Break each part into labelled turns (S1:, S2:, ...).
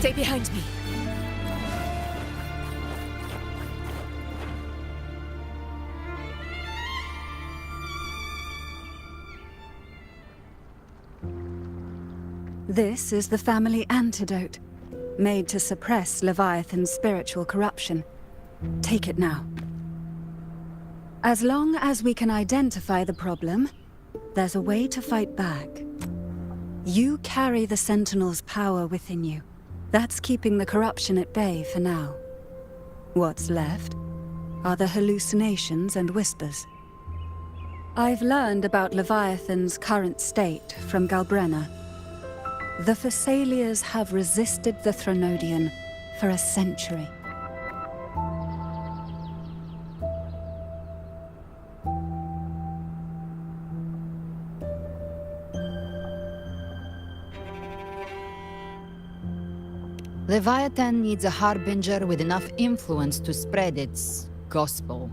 S1: Stay behind me.
S2: This is the family antidote, made to suppress Leviathan's spiritual corruption. Take it now. As long as we can identify the problem, there's a way to fight back. You carry the Sentinel's power within you. That's keeping the corruption at bay for now. What's left are the hallucinations and whispers. I've learned about Leviathan's current state from Galbrenna. The Thessalians have resisted the Threnodian for a century.
S3: Leviathan needs a harbinger with enough influence to spread its gospel.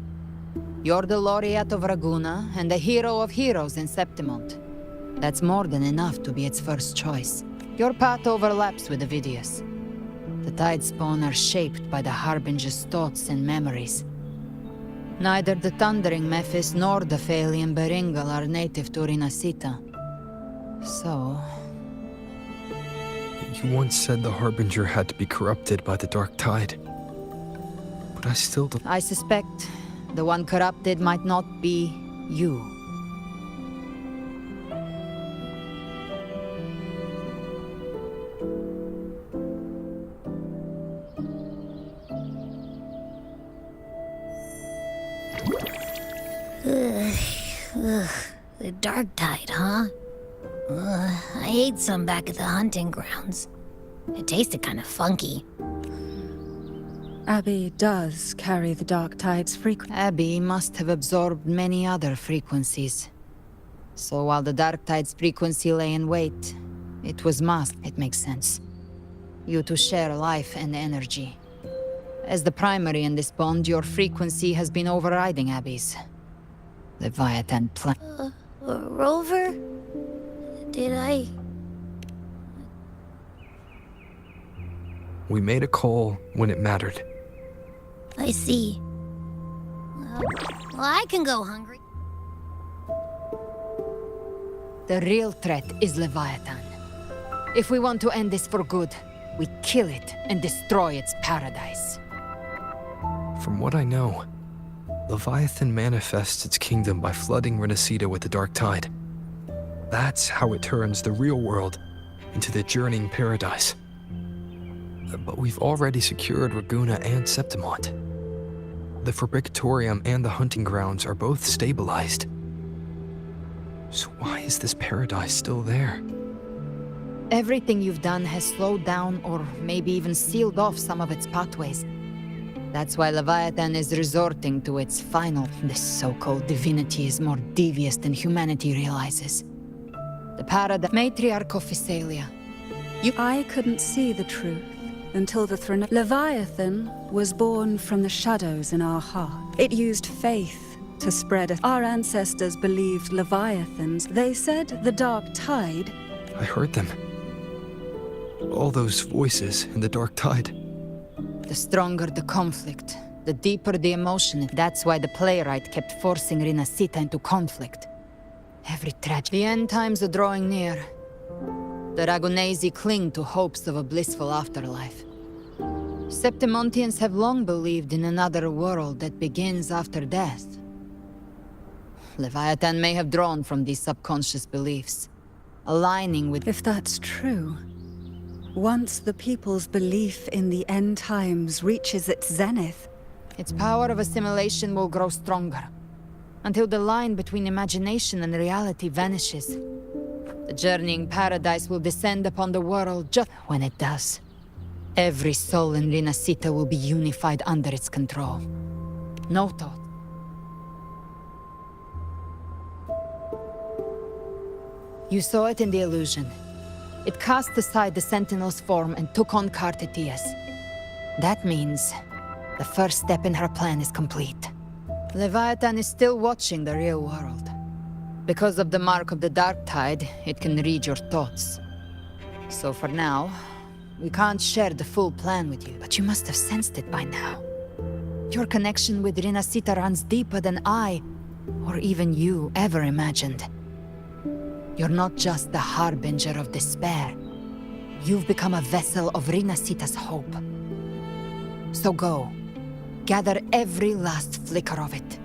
S3: You're the laureate of Raguna and the hero of heroes in Septimont. That's more than enough to be its first choice. Your path overlaps with Avidius. The Tidespawn are shaped by the harbinger's thoughts and memories. Neither the Thundering Mephis nor the Phalian Beringal are native to Rinascita. So...
S4: You once said the Harbinger had to be corrupted by the Dark Tide. But I still don't...
S3: I suspect the one corrupted might not be you.
S1: The Dark Tide, huh? I ate some back at the hunting grounds. It tasted kind of funky.
S2: Abby does carry the Dark Tide's frequency.
S3: Abby must have absorbed many other frequencies. So while the Dark Tide's frequency lay in wait, it was masked. It makes sense. You two share life and energy. As the primary in this bond, your frequency has been overriding Abby's. Leviathan plan.
S1: Rover? Did I?
S4: We made a call when it mattered.
S1: I see. Well, I can go hungry.
S3: The real threat is Leviathan. If we want to end this for good, we kill it and destroy its paradise.
S4: From what I know, Leviathan manifests its kingdom by flooding Rinascita with the Dark Tide. That's how it turns the real world into the journeying paradise. But we've already secured Raguna and Septimont. The Fabricatorium and the hunting grounds are both stabilized. So why is this paradise still there?
S3: Everything you've done has slowed down or maybe even sealed off some of its pathways. That's why Leviathan is resorting to its final. This so-called divinity is more devious than humanity realizes. The paradise matriarch of Thessalia.
S2: I couldn't see the truth until the Leviathan was born from the shadows in our heart. It used faith to spread it. Our ancestors believed Leviathans. They said the Dark Tide...
S4: I heard them. All those voices in the Dark Tide.
S3: The stronger the conflict, the deeper the emotion. That's why the playwright kept forcing Rinascita into conflict. Every tragedy. The end times are drawing near. The Ragunesi cling to hopes of a blissful afterlife. Septimontians have long believed in another world that begins after death. Leviathan may have drawn from these subconscious beliefs, aligning with...
S2: If that's true, once the people's belief in the end times reaches its zenith,
S3: its power of assimilation will grow stronger, until the line between imagination and reality vanishes. The journeying paradise will descend upon the world just when it does. Every soul in Rinascita will be unified under its control. No thought. You saw it in the illusion. It cast aside the Sentinel's form and took on Cartetius. That means the first step in her plan is complete. Leviathan is still watching the real world. Because of the mark of the Dark Tide, it can read your thoughts. So for now, We can't share the full plan with you, but you must have sensed it by now. Your connection with Rinascita runs deeper than I, or even you, ever imagined. You're not just the harbinger of despair. You've become a vessel of Rinascita's hope. So go. Gather every last flicker of it.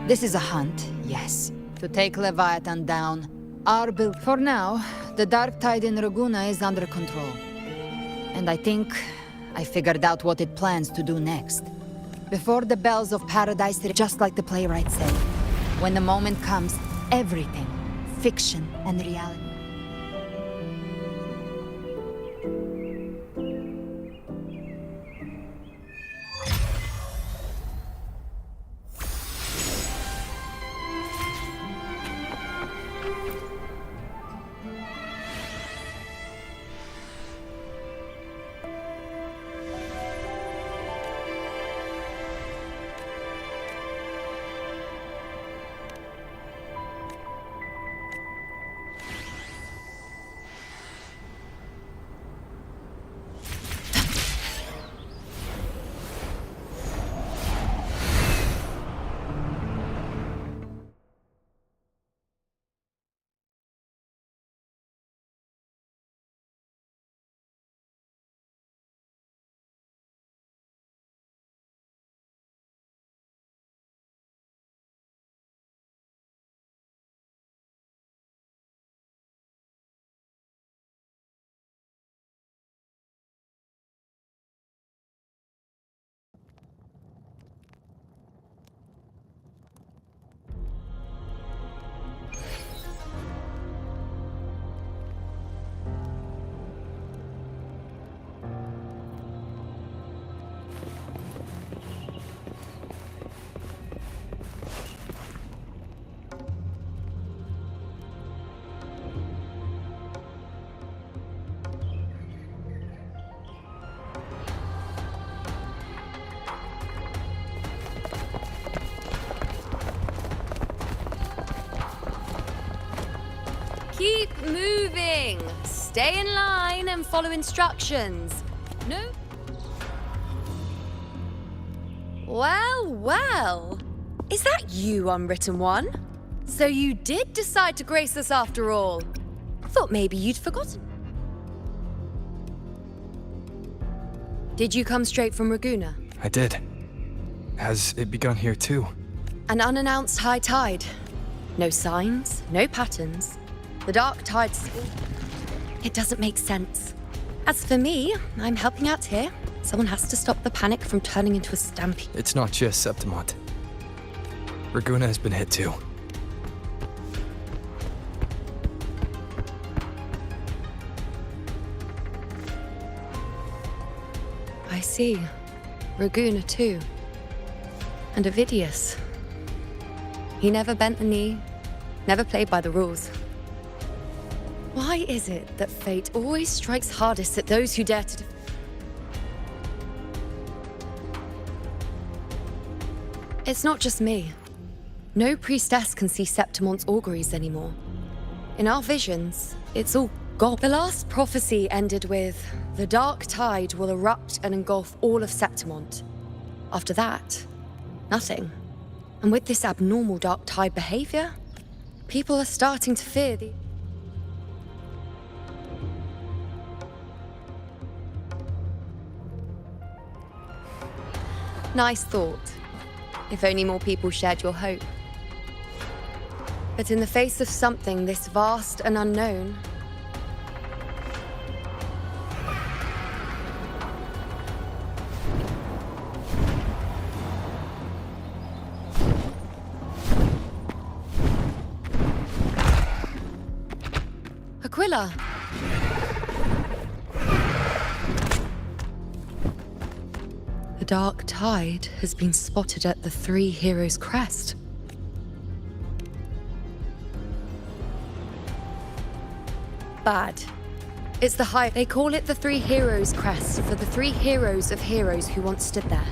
S3: This is a hunt, yes, to take Leviathan down. Our build. For now, the dark tide in Raguna is under control. And I think I figured out what it plans to do next. Before the bells of paradise, just like the playwright said, when the moment comes, everything, fiction and reality.
S5: Keep moving! Stay in line and follow instructions. No? Well, well. Is that you, Unwritten One? So you did decide to grace us after all. Thought maybe you'd forgotten. Did you come straight from Raguna?
S4: I did. Has it begun here too?
S5: An unannounced high tide. No signs, no patterns. The dark tide's... It doesn't make sense. As for me, I'm helping out here. Someone has to stop the panic from turning into a stampede.
S4: It's not just Septimont. Raguna has been hit too.
S5: I see. Raguna too. And Ovidius. He never bent a knee, never played by the rules. Why is it that fate always strikes hardest at those who dare to... It's not just me. No priestess can see Septimont's auguries anymore. In our visions, it's all gone. The last prophecy ended with, the dark tide will erupt and engulf all of Septimont. After that, nothing. And with this abnormal dark tide behavior, people are starting to fear the... Nice thought. If only more people shared your hope. But in the face of something this vast and unknown, Aquila! The dark tide has been spotted at the Three Heroes' Crest. Bad. It's the high... They call it the Three Heroes' Crest for the three heroes of heroes who once stood there.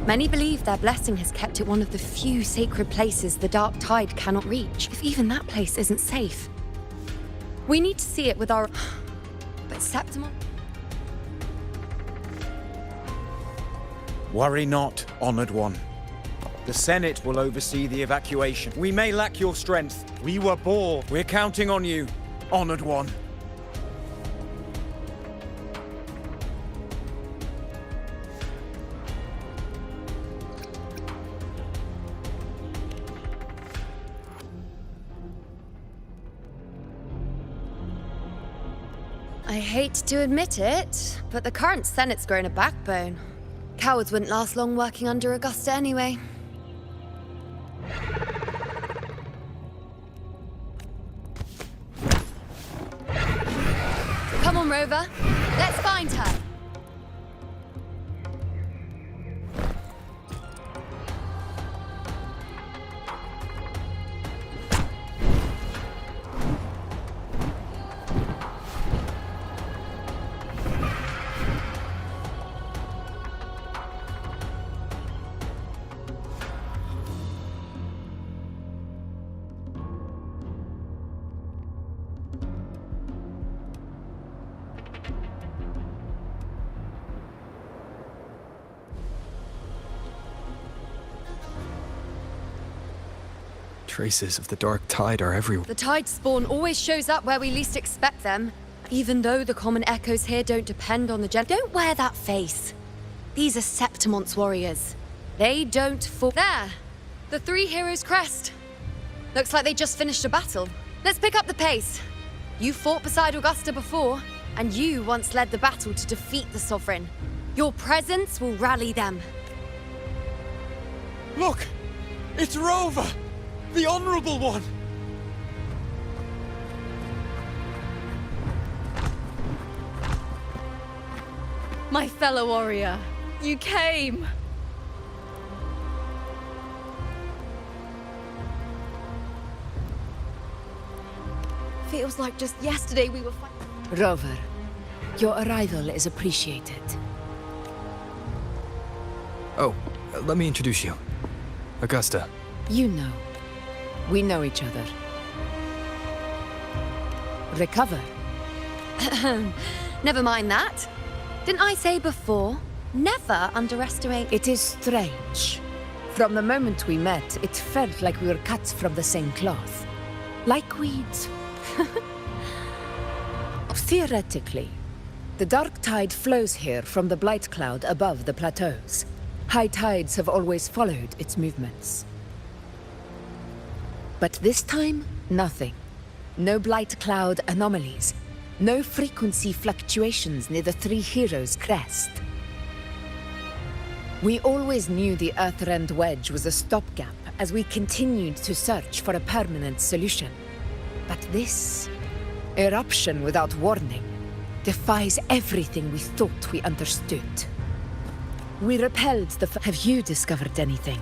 S5: Many believe their blessing has kept it one of the few sacred places the dark tide cannot reach, if even that place isn't safe. We need to see it with our... But Septimont...
S6: Worry not, honored one. The Senate will oversee the evacuation. We may lack your strength. We were bored. We're counting on you, honored one.
S5: I hate to admit it, but the current Senate's grown a backbone. Cowards wouldn't last long working under Augusta anyway. Come on, Rover. Let's find her.
S4: Traces of the dark tide are everywhere.
S5: The tide spawn always shows up where we least expect them, even though the common echoes here don't depend on the Don't wear that face. These are Septimon's warriors. They don't fall. There! The three heroes' crest. Looks like they just finished a battle. Let's pick up the pace. You fought beside Augusta before, and you once led the battle to defeat the Sovereign. Your presence will rally them.
S6: Look! It's Rover! The Honorable One!
S7: My fellow warrior, you came! Feels like just yesterday we were fighting.
S8: Rover, your arrival is appreciated.
S4: Oh, let me introduce you. Augusta.
S8: You know. We know each other. Recover.
S5: Never mind that. Didn't I say before? Never underestimate.
S8: It is strange. From the moment we met, it felt like we were cut from the same cloth. Like weeds. Theoretically, the dark tide flows here from the blight cloud above the plateaus. High tides have always followed its movements. But this time, nothing. No blight cloud anomalies. No frequency fluctuations near the Three Heroes' crest. We always knew the Earthrend Wedge was a stopgap as we continued to search for a permanent solution. But this eruption without warning defies everything we thought we understood. We repelled the Have you discovered anything?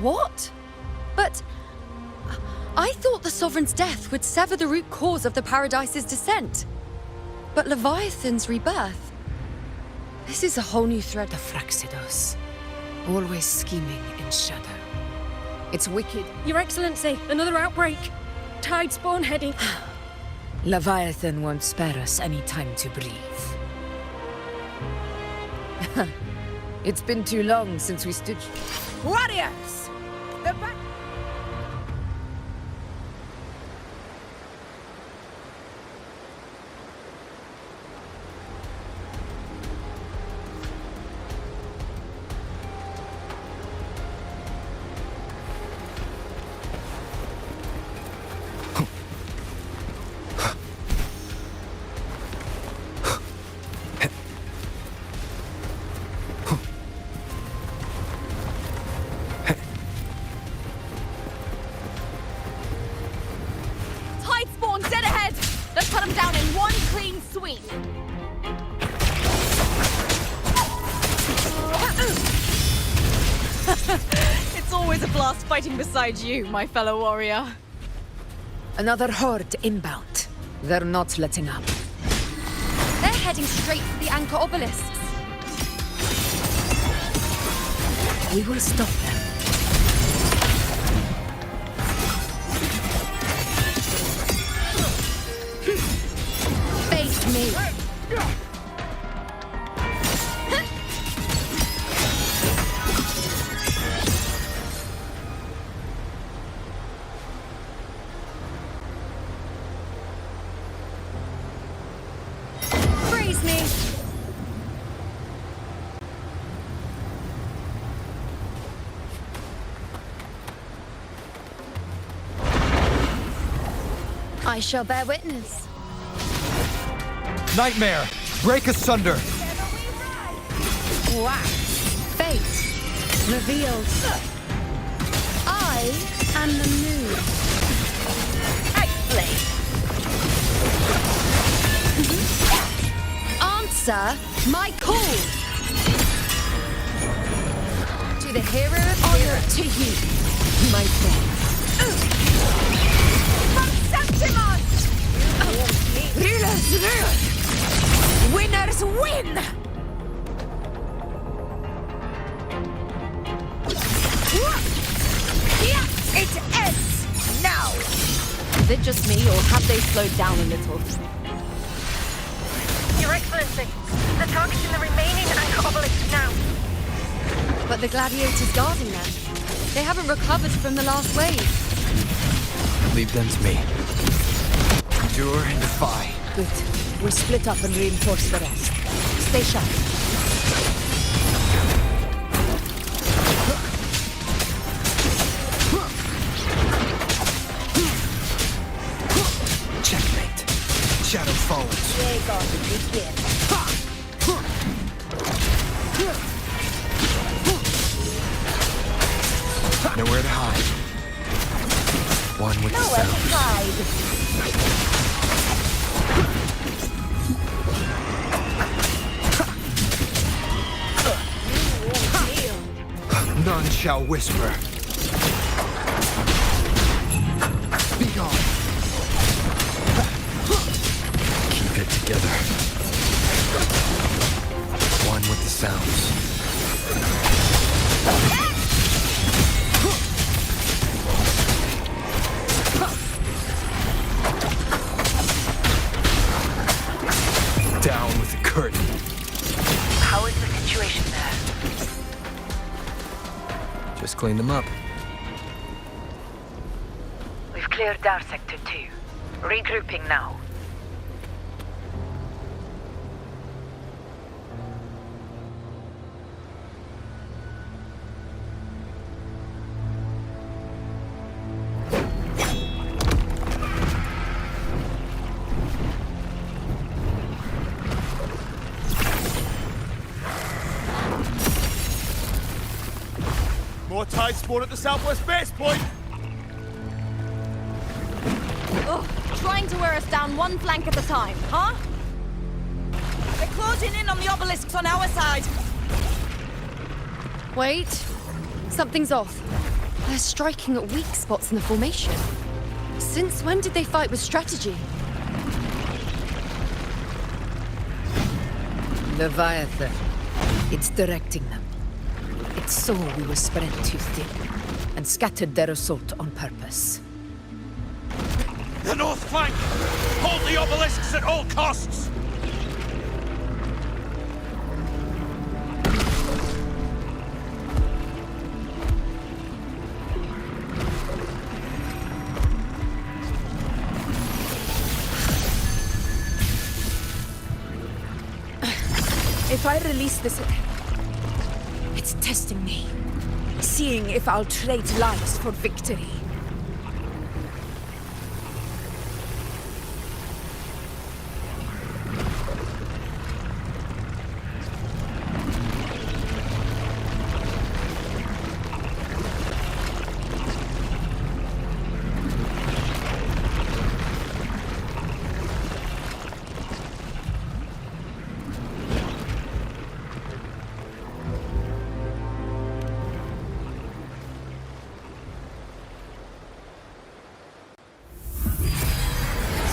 S5: What? But I thought the Sovereign's death would sever the root cause of the Paradise's descent. But Leviathan's rebirth? This is a whole new thread.
S8: The Fraxidos. Always scheming in shadow. It's wicked.
S7: Your Excellency, another outbreak. Tide spawn heading.
S8: Leviathan won't spare us any time to breathe. It's been too long since we stood... Warriors! The back...
S7: Tide spawn dead ahead! Let's put them down in one clean sweep! It's always a blast fighting beside you, my fellow warrior.
S8: Another horde inbound. They're not letting up.
S5: They're heading straight for the anchor obelisks.
S8: We will stop them.
S5: I shall bear witness.
S6: Nightmare! Break asunder!
S5: Wow. Fate revealed. I am the moon. Answer my call. To the hero, honor to you, my friend.
S8: Rulers rule! Winners win! It ends now!
S7: Is it just me, or have they slowed down a little?
S9: Your Excellency, the target's in the remaining anchor obelisk now.
S5: But the gladiators guarding them, they haven't recovered from the last wave.
S4: Leave them to me. Endure and defy.
S8: Good. We'll split up and reinforce the rest. Stay sharp.
S4: Checkmate. Shadow falls. Nowhere to hide. One with the sound. None shall whisper. Be gone. Keep it together. One with the sounds. Down with the curtain.
S9: How is the situation there?
S4: Just cleaned them up.
S9: We've cleared Dar Sector 2. Regrouping now.
S6: More tide spawn at the southwest base point!
S7: Ugh, trying to wear us down one flank at a time, huh? They're closing in on the obelisks on our side.
S5: Wait, something's off. They're striking at weak spots in the formation. Since when did they fight with strategy?
S8: Leviathan. It's directing them. It saw we were spread too thin, and scattered their assault on purpose.
S6: The north flank! Hold the obelisks at all costs!
S8: If I release this... It's testing me. Seeing if I'll trade lives for victory.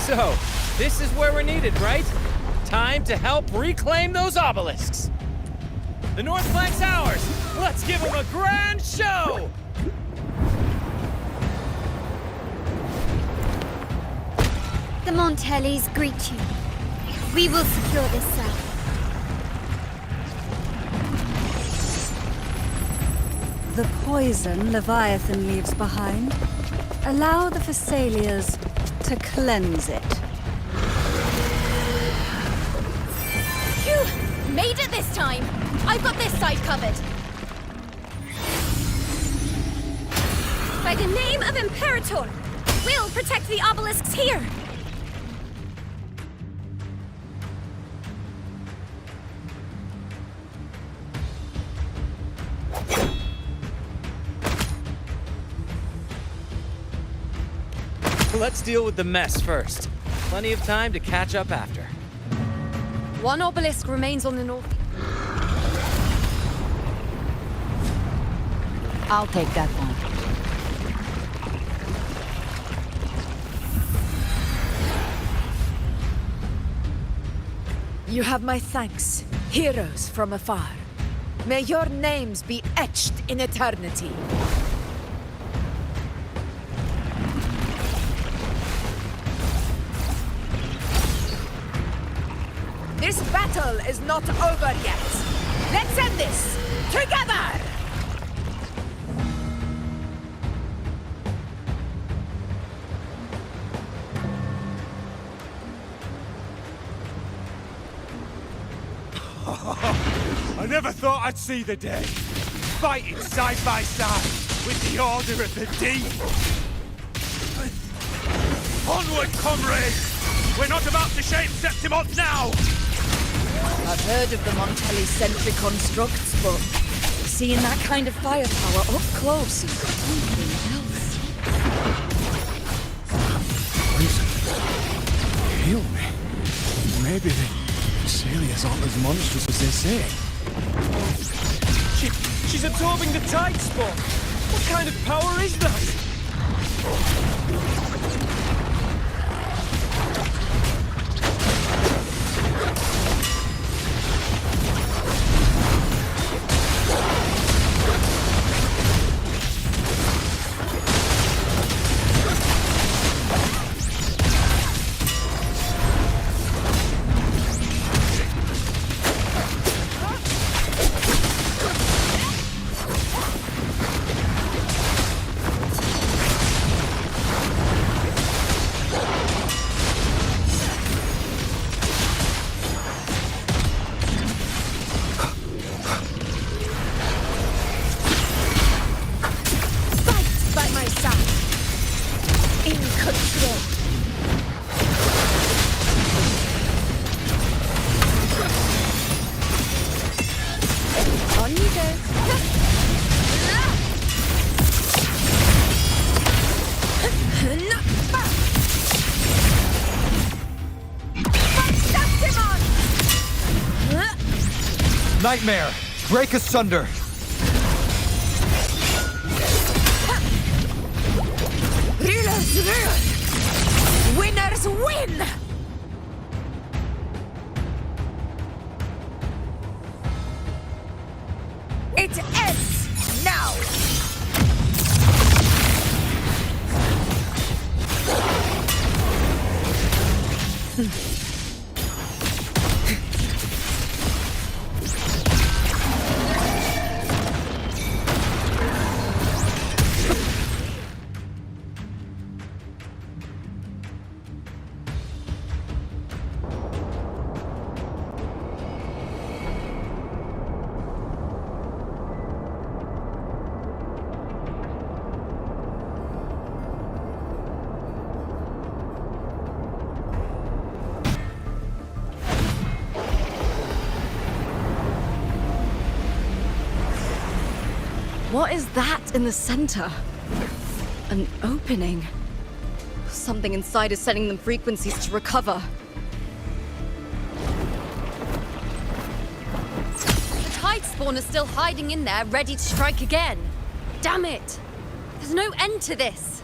S10: So, this is where we're needed, right? Time to help reclaim those obelisks. The north flank's ours. Let's give them a grand show!
S11: The Montellis greet you. We will secure this south.
S2: The poison Leviathan leaves behind, allow the Thessalians to cleanse it.
S7: Phew! Made it this time! I've got this side covered.
S11: By the name of Imperator, we'll protect the obelisks here.
S10: Let's deal with the mess first. Plenty of time to catch up after.
S5: One obelisk remains on the north.
S3: I'll take that one.
S8: You have my thanks, heroes from afar. May your names be etched in eternity. This battle is not over yet. Let's end this together!
S6: I never thought I'd see the day. Fighting side by side with the Order of the Deep. Onward, comrades! We're not about to shame Septimont now!
S8: I've heard of the Montelli-centric constructs, but seeing that kind of firepower up close is something else.
S6: Heal me. Maybe the Celia's aren't as monstrous as they say.
S10: She's absorbing the tide spawn. What kind of power is that?
S6: Nightmare! Break asunder!
S8: Rulers rule! Winners win! It ends now!
S7: What is that in the center? An opening. Something inside is sending them frequencies to recover.
S5: The tide spawn is still hiding in there, ready to strike again. Damn it! There's no end to this.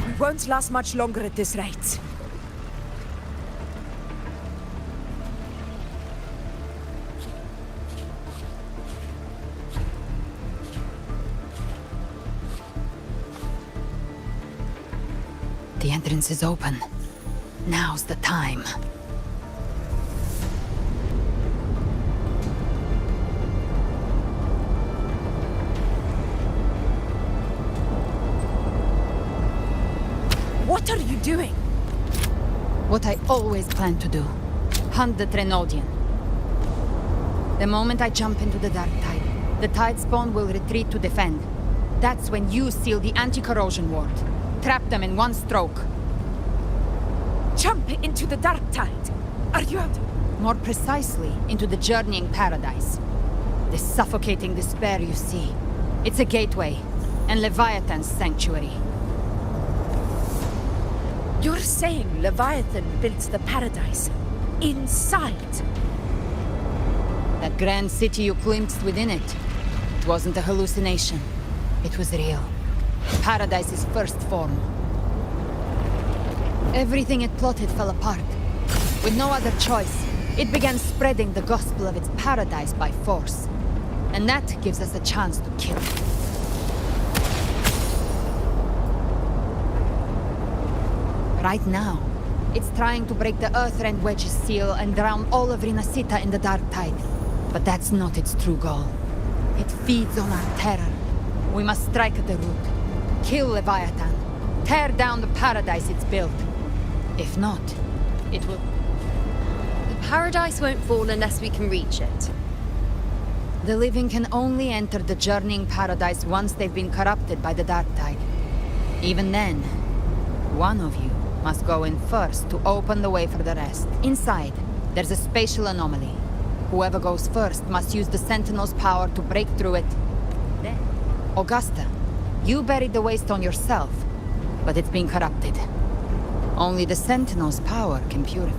S8: We won't last much longer at this rate.
S3: The entrance is open. Now's the time.
S8: What are you doing?
S3: What I always planned to do. Hunt the Trenodian. The moment I jump into the dark tide, the tide spawn will retreat to defend. That's when you seal the anti-corrosion ward. Trap them in one stroke.
S8: Jump into the dark tide. Are you out?
S3: More precisely, into the journeying paradise. The suffocating despair you see. It's a gateway. and Leviathan's sanctuary.
S8: You're saying Leviathan built the paradise inside?
S3: That grand city you glimpsed within it, it wasn't a hallucination. It was real. Paradise's first form. Everything it plotted fell apart. With no other choice, it began spreading the gospel of its paradise by force. And that gives us a chance to kill it. Right now, it's trying to break the Earthrend Wedge's seal and drown all of Rinascita in the Dark Tide. But that's not its true goal. It feeds on our terror. We must strike at the root. Kill Leviathan. Tear down the paradise it's built. If not, it will...
S5: The paradise won't fall unless we can reach it.
S3: The living can only enter the journeying paradise once they've been corrupted by the Dark Tide. Even then, one of you must go in first to open the way for the rest. Inside, there's a spatial anomaly. Whoever goes first must use the Sentinel's power to break through it. Then, Augusta, you buried the Waystone yourself, but it's been corrupted. Only the Sentinel's power can purify.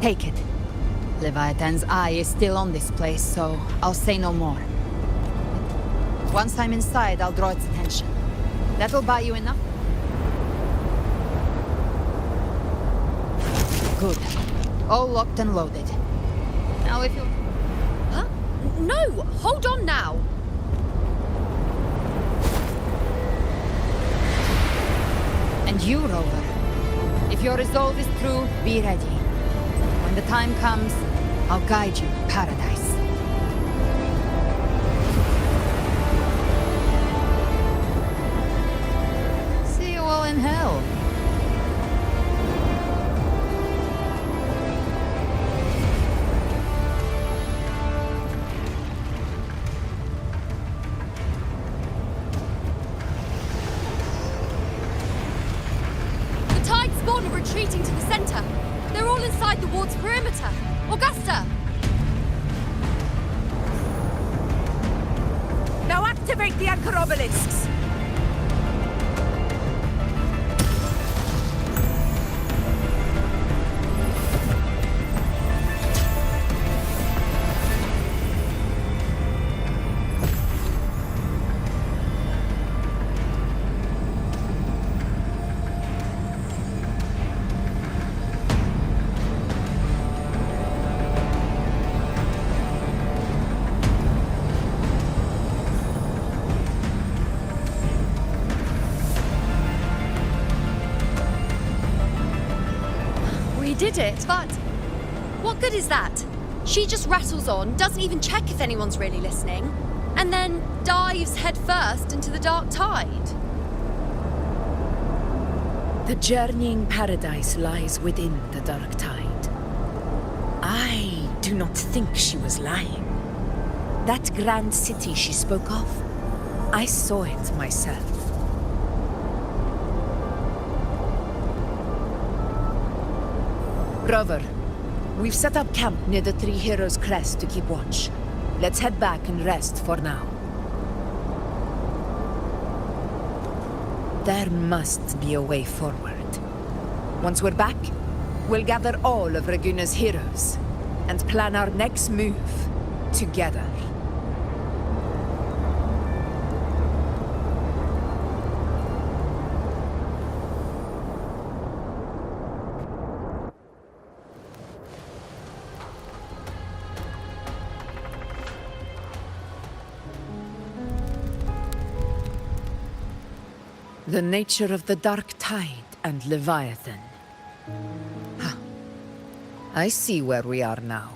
S3: Take it. Leviathan's eye is still on this place, so I'll say no more. Once I'm inside, I'll draw its attention. That'll buy you enough? Good. All locked and loaded. Now if you...
S5: Huh? No! Hold on now!
S3: And you, Rover. If your resolve is true, be ready. When the time comes, I'll guide you to paradise. See you all in hell.
S5: The Tide spawn are retreating to the center. They're all inside the ward's perimeter. Augusta!
S8: Now activate the anchor obelisks!
S5: We did it, but what good is that? She just rattles on, doesn't even check if anyone's really listening, and then dives headfirst into the Dark Tide.
S8: The journeying paradise lies within the Dark Tide. I do not think she was lying. That grand city she spoke of, I saw it myself. Rover, we've set up camp near the Three Heroes Crest to keep watch. Let's head back and rest for now. There must be a way forward. Once we're back, we'll gather all of Raguna's heroes and plan our next move together. The nature of the Dark Tide and Leviathan. Ha. I see where we are now.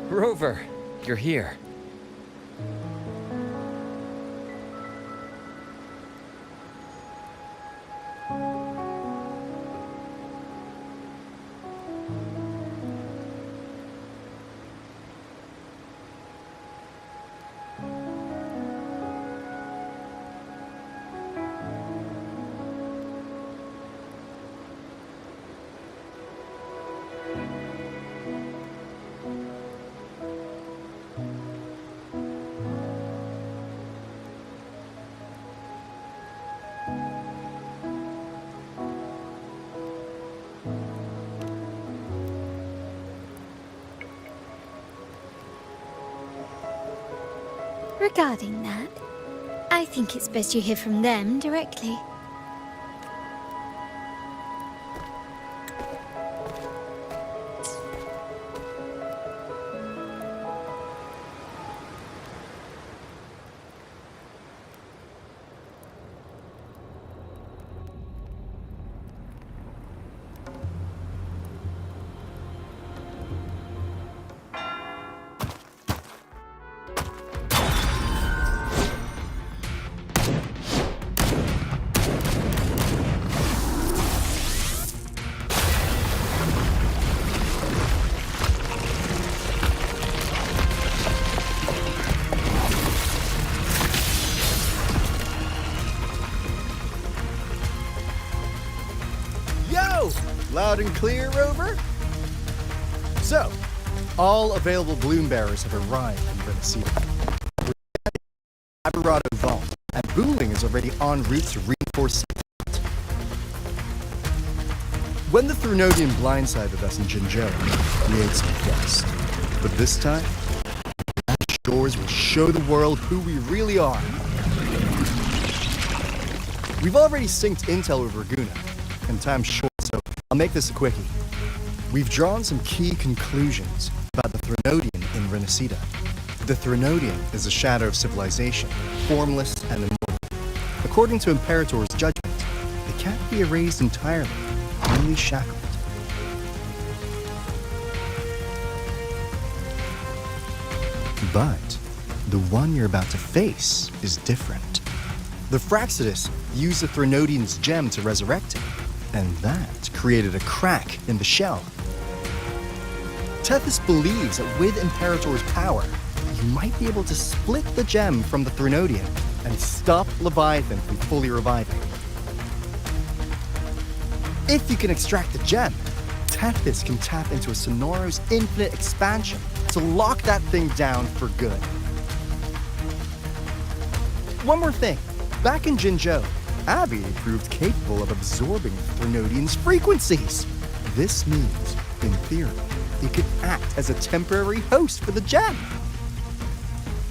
S10: Rover, you're here.
S11: Regarding that, I think it's best you hear from them directly.
S12: Loud and clear, Rover? So, all available bloom bearers have arrived in Rinascita. We're at the Aberrado Vault, and Booling is already en route to reinforce it. When the Threnodian blindsided us in Jinzhou, we ate some dust. But this time, the shores will show the world who we really are. We've already synced intel with Raguna, and time's short, so I'll make this a quickie. We've drawn some key conclusions about the Threnodian in Rinascita. The Threnodian is a shadow of civilization, formless and immortal. According to Imperator's judgment, they can't be erased entirely, only shackled. But the one you're about to face is different. The Fraxidus used the Threnodian's gem to resurrect him, and that created a crack in the shell. Tethys believes that with Imperator's power, you might be able to split the gem from the Threnodian and stop Leviathan from fully reviving. If you can extract the gem, Tethys can tap into a Sonoro's infinite expansion to lock that thing down for good. One more thing. Back in Jinzhou, Abby proved capable of absorbing Threnodian's frequencies. This means, in theory, it could act as a temporary host for the gem.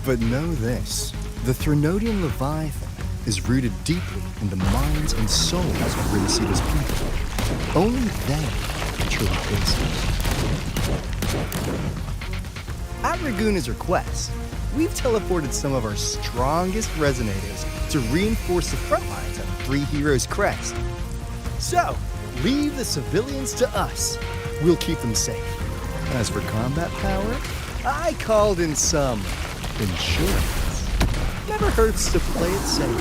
S12: But know this, the Threnodian Leviathan is rooted deeply in the minds and souls of Rinascita's people. Only they can truly face it. At Raguna's request, we've teleported some of our strongest resonators to reinforce the front lines at the Three Heroes Crest. So, leave the civilians to us. We'll keep them safe. As for combat power, I called in some insurance. Never hurts to play it safe.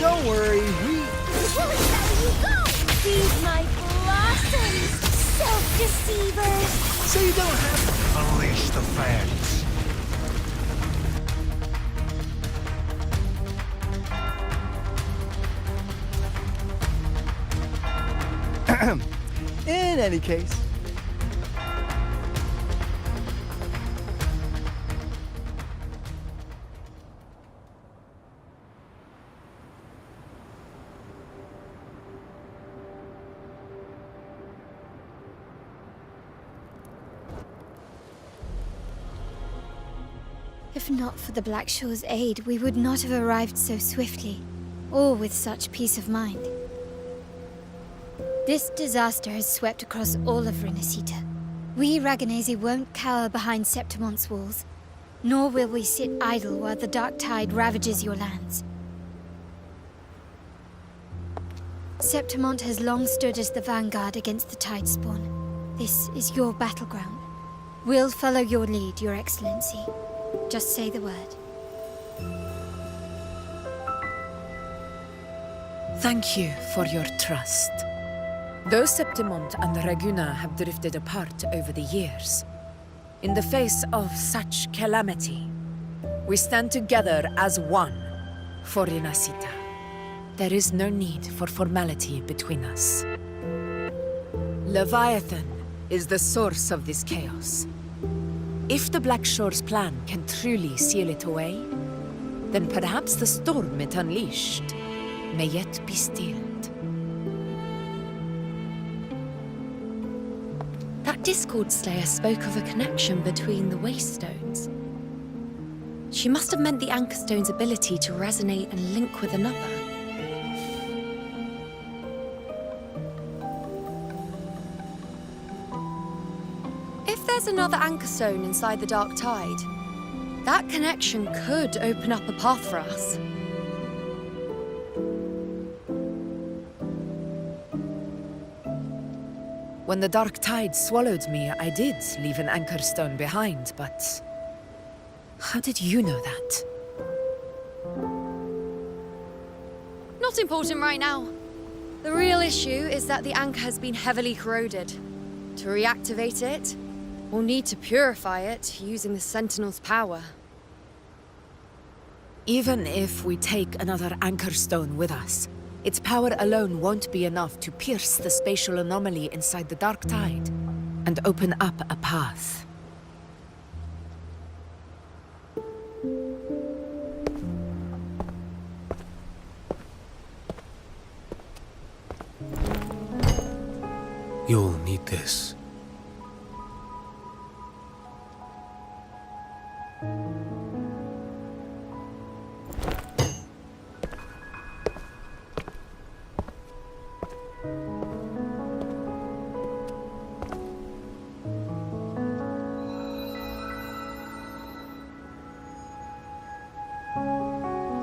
S12: Don't worry,
S11: Feed my blossoms, self-deceivers!
S12: So you don't have to unleash the fans. In any case,
S11: If not for the Black Shore's aid, we would not have arrived so swiftly, or with such peace of mind. This disaster has swept across all of Rinascita. We Raganese won't cower behind Septimon's walls, nor will we sit idle while the dark tide ravages your lands. Septimont has long stood as the vanguard against the Tidespawn. This is your battleground. We'll follow your lead, Your Excellency. Just say the word.
S8: Thank you for your trust. Though Septimont and Raguna have drifted apart over the years, in the face of such calamity, we stand together as one for Rinascita. There is no need for formality between us. Leviathan is the source of this chaos. If the Black Shore's plan can truly seal it away, then perhaps the storm it unleashed may yet be stilled. That
S5: Discord Slayer spoke of a connection between the Waste Stones. She must have meant the Anchor Stone's ability to resonate and link with another. If there's another Anchor Stone inside the Dark Tide, that connection could open up a path for us.
S8: When the Dark Tide swallowed me, I did leave an Anchor Stone behind, but... how did you know that?
S5: Not important right now. The real issue is that the anchor has been heavily corroded. To reactivate it, we'll need to purify it using the Sentinel's power.
S8: Even if we take another Anchor Stone with us, its power alone won't be enough to pierce the spatial anomaly inside the Dark Tide and open up a path.
S13: You'll need this.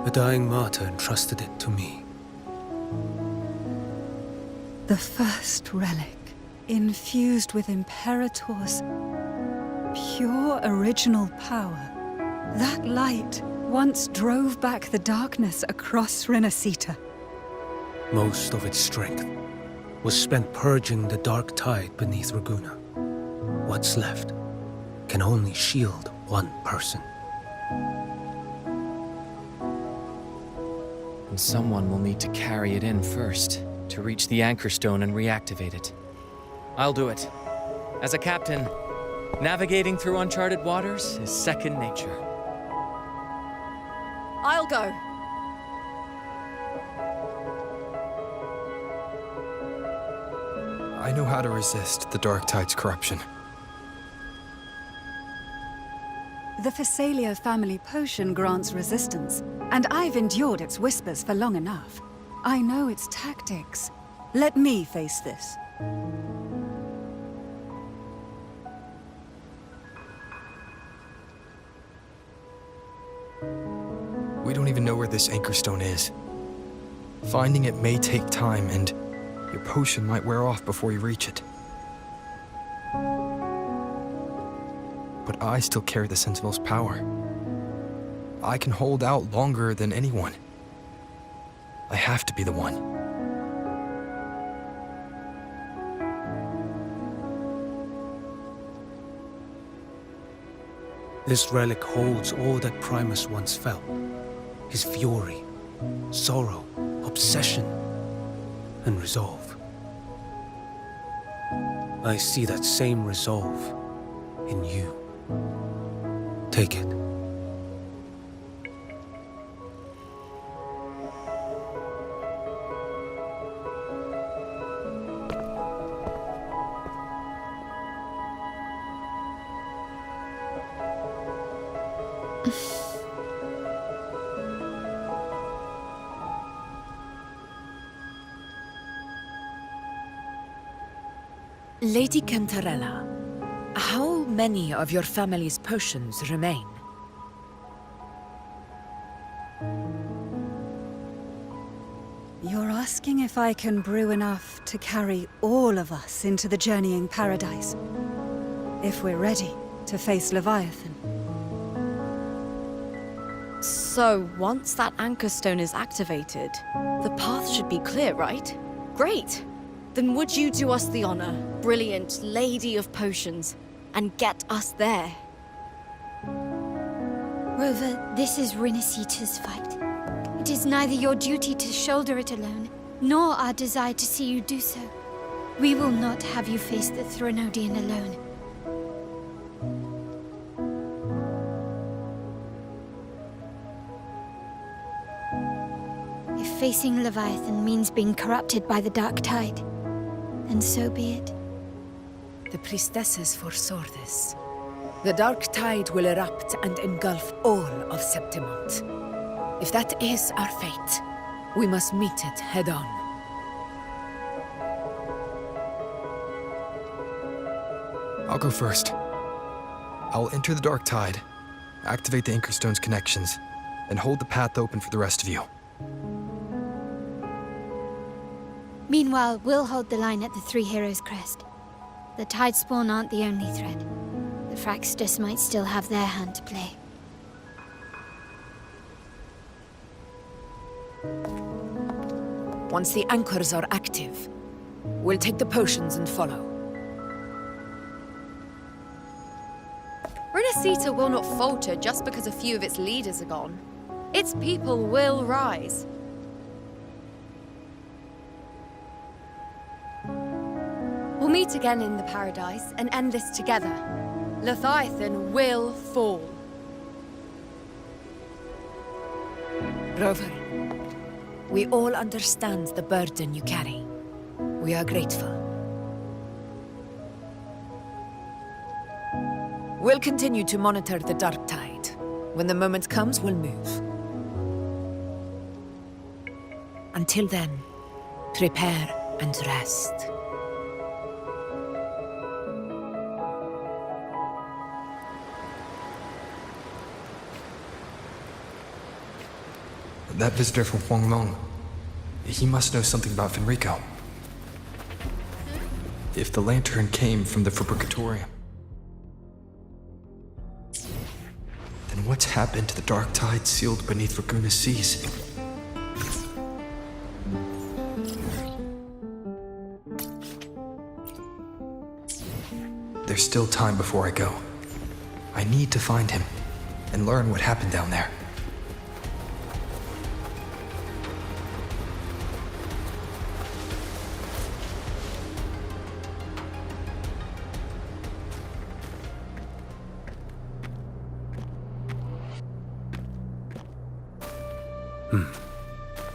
S13: A dying martyr entrusted it to me.
S2: The first relic, infused with Imperator's pure original power. That light once drove back the darkness across Rinascita.
S13: Most of its strength was spent purging the dark tide beneath Raguna. What's left can only shield one person.
S10: And someone will need to carry it in first, to reach the Anchor Stone and reactivate it. I'll do it. As a captain, navigating through uncharted waters is second nature.
S7: I'll go.
S4: I know how to resist the Dark Tide's corruption.
S2: The Phasalia family potion grants resistance, and I've endured its whispers for long enough. I know its tactics. Let me face this.
S4: We don't even know where this Anchor Stone is. Finding it may take time, and your potion might wear off before you reach it. But I still carry the Sentinel's power. I can hold out longer than anyone. I have to be the one.
S13: This relic holds all that Primus once felt. His fury, sorrow, obsession, and resolve. I see that same resolve in you. Take it.
S8: Lady Cantarella, how many of your family's potions remain?
S2: You're asking if I can brew enough to carry all of us into the journeying paradise. If we're ready to face Leviathan.
S7: So, once that Anchor Stone is activated, the path should be clear, right? Great! Then would you do us the honor, brilliant Lady of Potions, and get us there?
S11: Rover, this is Rinascita's fight. It is neither your duty to shoulder it alone, nor our desire to see you do so. We will not have you face the Threnodian alone. If facing Leviathan means being corrupted by the Dark Tide, then so be it.
S8: The priestesses foresaw this. The dark tide will erupt and engulf all of Septimont. If that is our fate, we must meet it head-on.
S4: I'll go first. I'll enter the dark tide, activate the Anchorstone's connections, and hold the path open for the rest of you.
S11: Meanwhile, we'll hold the line at the Three Heroes Crest. The Tidespawn aren't the only threat. The Fraxters might still have their hand to play.
S8: Once the anchors are active, we'll take the potions and follow.
S5: Rinascita will not falter just because a few of its leaders are gone. Its people will rise. We'll meet again in the Paradise and end this together. Leviathan will fall.
S8: Rover, we all understand the burden you carry. We are grateful. We'll continue to monitor the dark tide. When the moment comes, we'll move. Until then, prepare and rest.
S4: That visitor from Huanglong, he must know something about Fenrico. If the lantern came from the Fabricatorium, then what's happened to the dark tide sealed beneath Raguna's seas? There's still time before I go. I need to find him and learn what happened down there.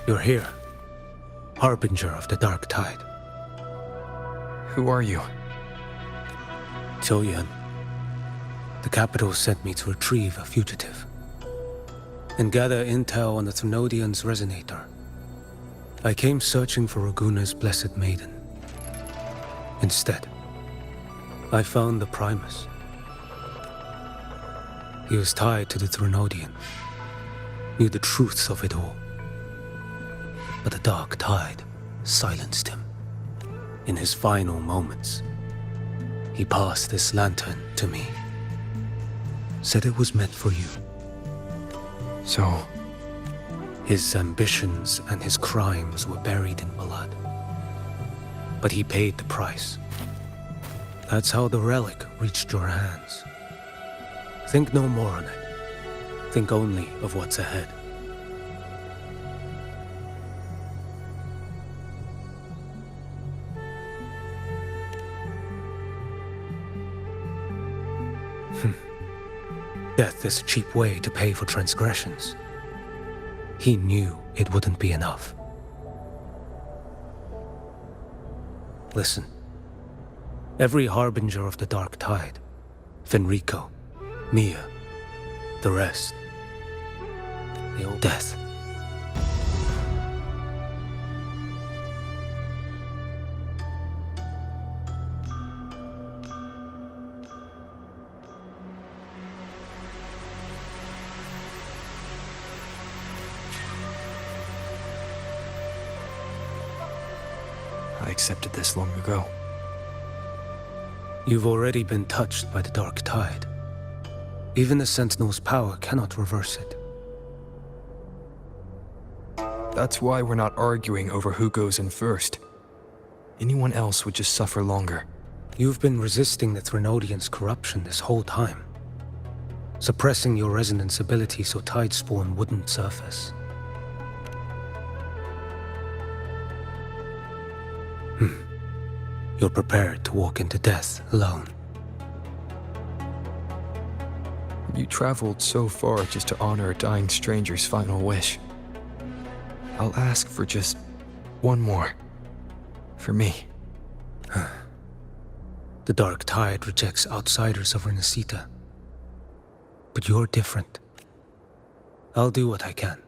S13: You're here, harbinger of the dark tide.
S4: Who are you?
S13: Choyan. The capital sent me to retrieve a fugitive and gather intel on the Thrunodian's resonator. I came searching for Raguna's blessed maiden. Instead, I found the Primus. He was tied to the Thrunodian, knew the truths of it all. But the dark tide silenced him. In his final moments, he passed this lantern to me. Said it was meant for you.
S4: So,
S13: his ambitions and his crimes were buried in blood. But he paid the price. That's how the relic reached your hands. Think no more on it. Think only of what's ahead. Death is a cheap way to pay for transgressions. He knew it wouldn't be enough. Listen. Every harbinger of the dark tide, Fenrico, Mia, the rest, they all death.
S4: I accepted this long ago.
S13: You've already been touched by the dark tide. Even the Sentinel's power cannot reverse it.
S4: That's why we're not arguing over who goes in first. Anyone else would just suffer longer.
S13: You've been resisting the Thrunodian's corruption this whole time. Suppressing your resonance ability so Tidespawn wouldn't surface. You're prepared to walk into death alone.
S4: You traveled so far just to honor a dying stranger's final wish. I'll ask for just one more. For me.
S13: The Dark Tide rejects outsiders of Rinascita. But you're different. I'll do what I can.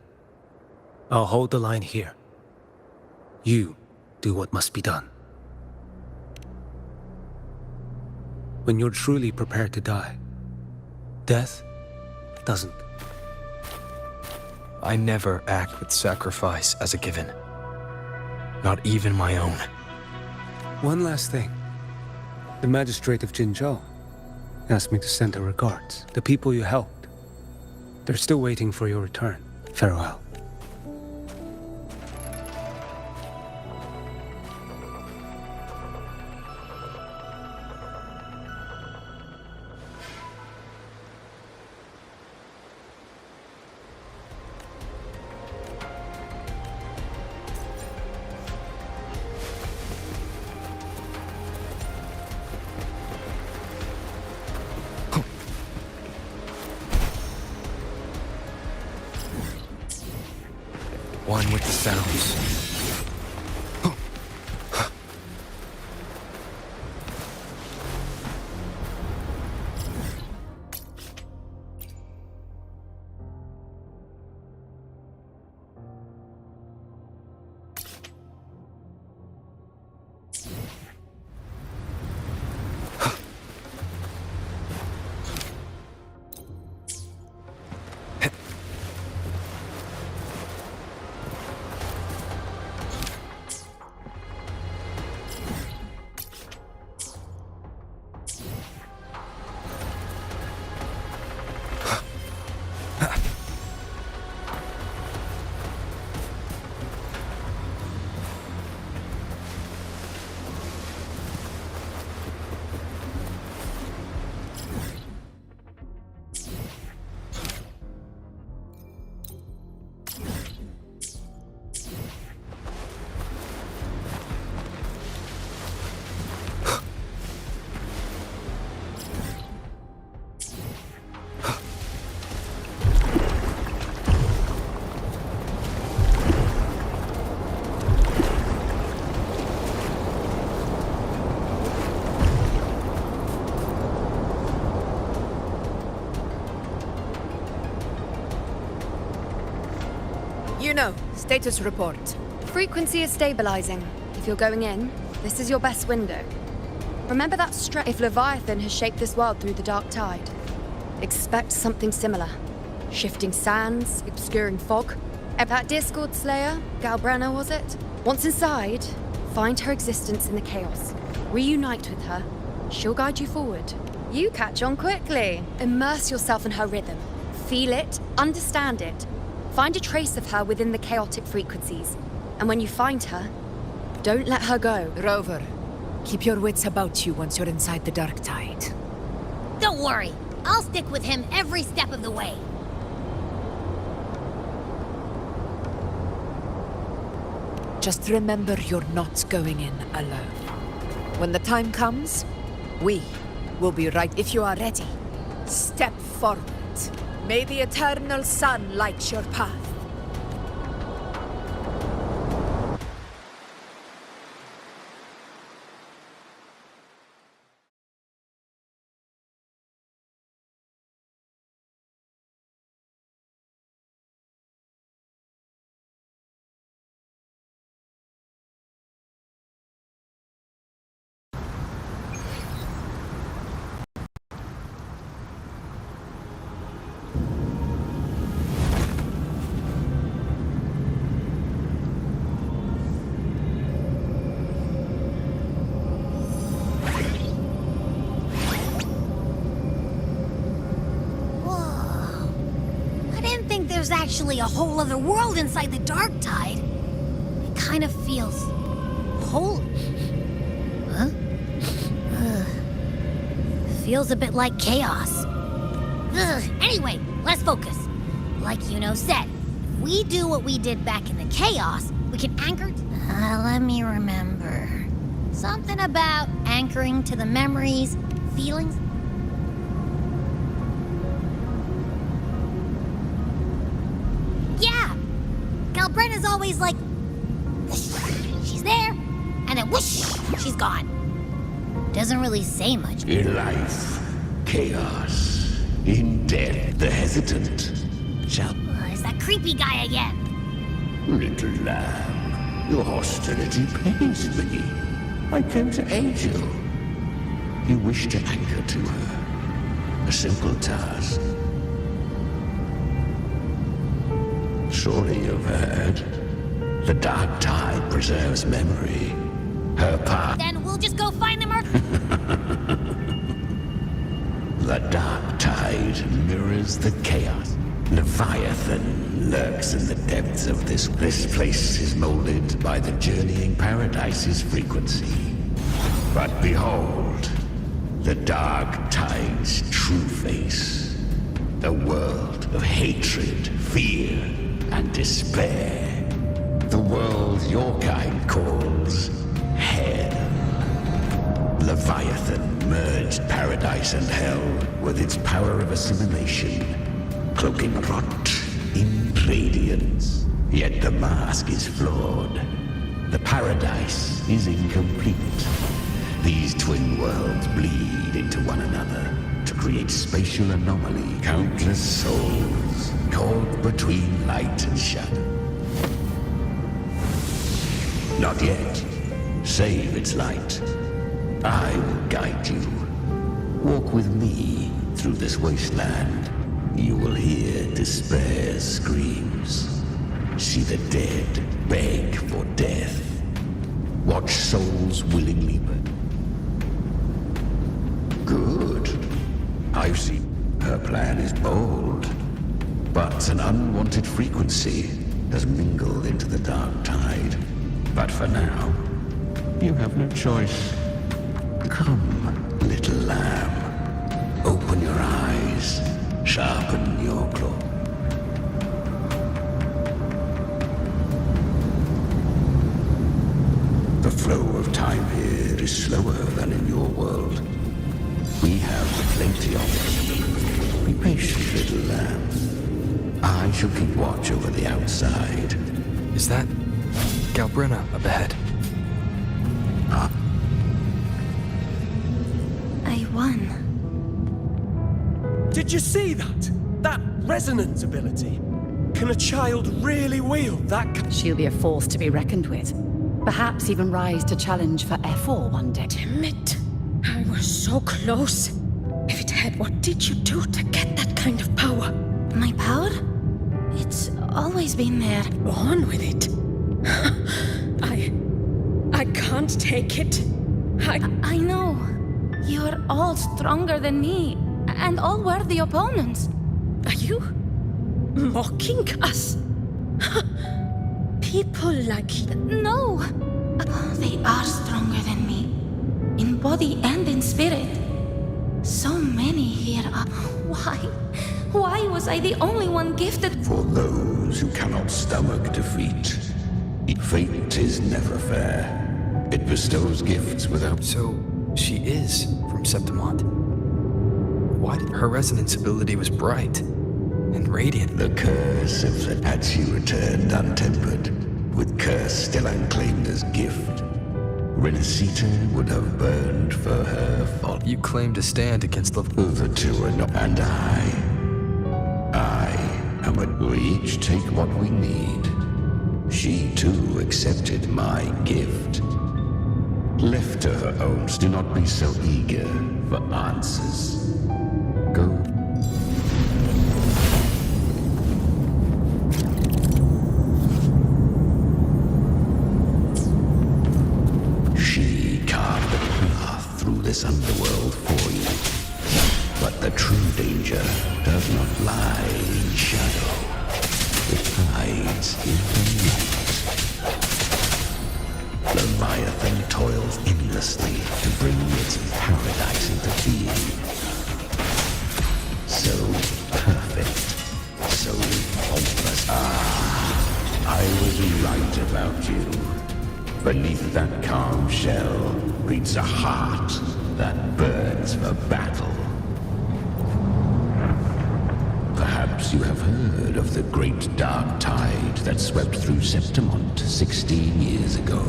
S13: I'll hold the line here. You do what must be done. When you're truly prepared to die, death doesn't.
S4: I never act with sacrifice as a given. Not even my own.
S13: One last thing. The magistrate of Jinzhou asked me to send her regards. The people you helped. They're still waiting for your return. Farewell.
S4: One with the sounds.
S8: Juno, status report.
S5: Frequency is stabilizing. If you're going in, this is your best window. Remember that if Leviathan has shaped this world through the Dark Tide, expect something similar. Shifting sands, obscuring fog. That Discord Slayer, Galbrenna was it? Once inside, find her existence in the chaos. Reunite with her. She'll guide you forward. You catch on quickly. Immerse yourself in her rhythm. Feel it, understand it. Find a trace of her within the chaotic frequencies. And when you find her, don't let her go.
S8: Rover, keep your wits about you once you're inside the Dark Tide.
S1: Don't worry. I'll stick with him every step of the way.
S8: Just remember you're not going in alone. When the time comes, we will be right. If you are ready, step forward. May the eternal sun light your path.
S1: There's actually a whole other world inside the Dark Tide. It kind of feels whole. Huh? Feels a bit like chaos. Anyway, let's focus. Like Yuno said, if we do what we did back in the chaos, we can anchor. Let me remember. Something about anchoring to the memories, feelings. Yeah! Galbrenna's always like, she's there, and then whoosh, she's gone. Doesn't really say much.
S14: In life, chaos. In death, the hesitant shall...
S1: It's that creepy guy again.
S14: Little lamb, your hostility pains me. I came to aid you. You wish to anchor to her. A simple task. Surely you've heard. The dark tide preserves memory. Her path...
S1: Then we'll just go find them or...
S14: The dark tide mirrors the chaos. Leviathan lurks in the depths of this. This place is molded by the journeying paradise's frequency. But behold, the dark tide's true face. A world of hatred, fear, and despair. The world your kind calls hell. Leviathan merged paradise and hell with its power of assimilation, cloaking rot in radiance. Yet the mask is flawed. The paradise is incomplete. These twin worlds bleed into one another to create spatial anomaly. Countless souls caught between light and shadow. Not yet. Save its light. I will guide you. Walk with me through this wasteland. You will hear despair's screams. See the dead beg for death. Watch souls willingly burn. Good. I've seen. Her plan is bold. But an unwanted frequency has mingled into the dark tide. But for now, you have no choice. Come, little lamb. Open your eyes. Sharpen your claw. The flow of time here is slower than in your world. We have plenty of it. Be patient, little lamb. I shall keep watch over the outside.
S4: Is that Galbrina up ahead?
S14: Huh?
S11: I won.
S15: Did you see that? That resonance ability? Can a child really wield that?
S16: She'll be a force to be reckoned with. Perhaps even rise to challenge for F4 one day.
S17: Damn it. I was so close. If it had, what did you do to get that kind of power?
S11: My power? It's always been there.
S17: Go on with it. I can't take it.
S11: I know. You're all stronger than me, and all worthy opponents.
S17: Are you mocking us? People like you.
S11: No. They are stronger than me. In body and in spirit. So many here are. Why? Why was I the only one gifted?
S14: For those who cannot stomach defeat, fate is never fair. It bestows gifts without...
S4: So, she is from Septimont. Why did her resonance ability was bright and radiant?
S14: The curse of the... Had she returned untempered, with curse still unclaimed as gift, Rinascita would have burned for her fault.
S4: You claim to stand against the...
S14: The two are not... And I am a... We each take what we need. She too accepted my gift. Left to her own, do not be so eager for answers. Go. She carved a path through this underworld for you. But the true danger does not lie in shadow. It hides in the light. Leviathan toils endlessly to bring its paradise into being. So perfect, so faultless. I was right about you. Beneath that calm shell beats a heart that burns for battle. Perhaps you have heard of the great dark tide that swept through Septimont 16 years ago.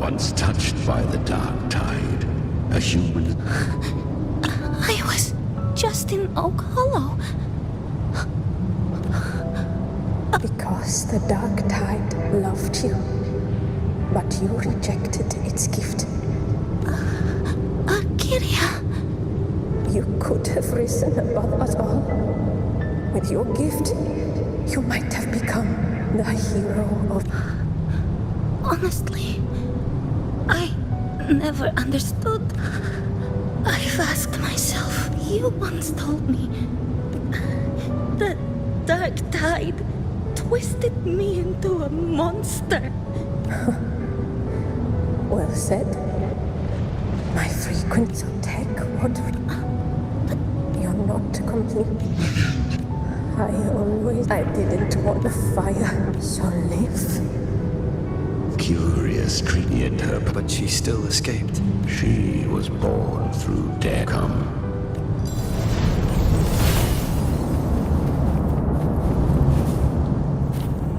S14: once touched by the dark tide, a human...
S11: I was just in Oak Hollow.
S17: Because the dark tide loved you, but you rejected its gift.
S11: Kyria.
S17: You could have risen above us all. With your gift, you might have become the hero of...
S11: Honestly, I never understood. I've asked myself. You once told me that dark tide twisted me into a monster.
S17: Well said. My frequency of tech would... You're not complete. I didn't want the fire, so live.
S14: Curious created her,
S4: but she still escaped.
S14: She was born through death. Come.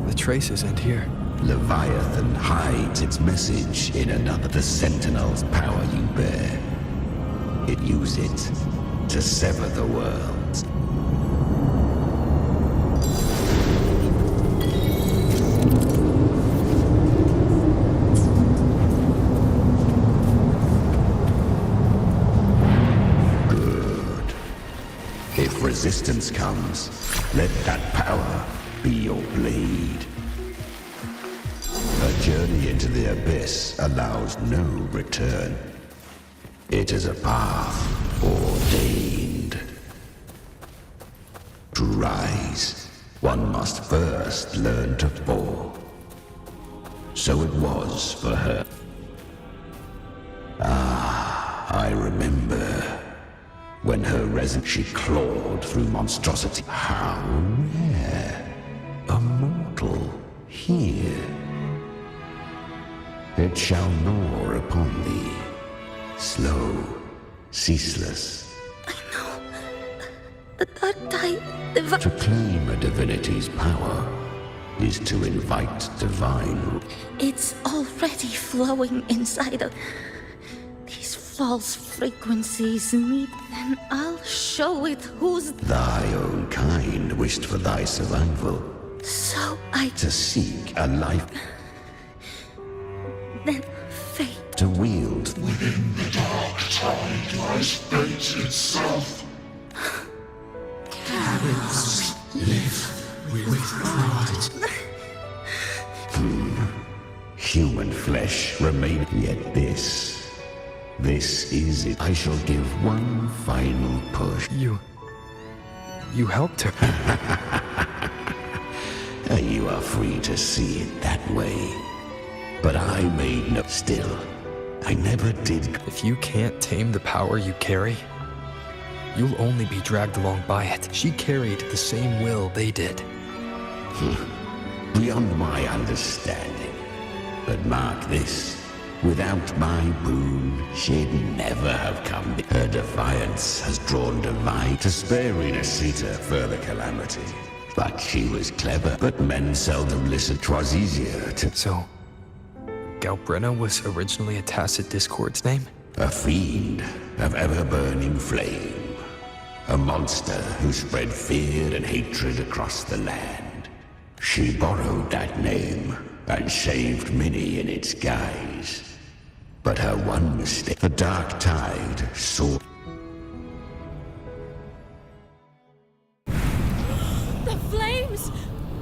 S4: The traces end here.
S14: Leviathan hides its message in another. The Sentinel's power you bear. It used it to sever the worlds. Good. If resistance comes, let that power be your blade. A journey into the abyss allows no return. It is a path ordained. To rise, one must first learn to fall. So it was for her. I remember. When her resin she clawed through monstrosity. How rare. A mortal here. It shall gnaw upon thee. Slow, ceaseless.
S11: I know. The dark tide...
S14: To claim a divinity's power is to invite divine...
S11: It's already flowing inside of... These false frequencies need... Then I'll show it who's...
S14: Thy own kind wished for thy survival.
S11: So I...
S14: To seek a life...
S11: Then fate...
S14: To wield...
S18: Within the dark tide lies fate itself. Carriers live with pride.
S14: Human flesh remain. Yet this is it. I shall give one final push.
S4: You helped her.
S14: You are free to see it that way. But I made no... Still, I never did...
S4: If you can't tame the power you carry, you'll only be dragged along by it. She carried the same will they did.
S14: Beyond my understanding. But mark this. Without my boon, she'd never have come. Her defiance has drawn divine to spare Rinascita further calamity. But she was clever. But men seldom listen. 'Twas easier to...
S4: So... Galbrina was originally a Tacit Discord's name?
S14: A fiend of ever-burning flame. A monster who spread fear and hatred across the land. She borrowed that name and saved many in its guise. But her one mistake, the dark tide saw...
S11: The flames!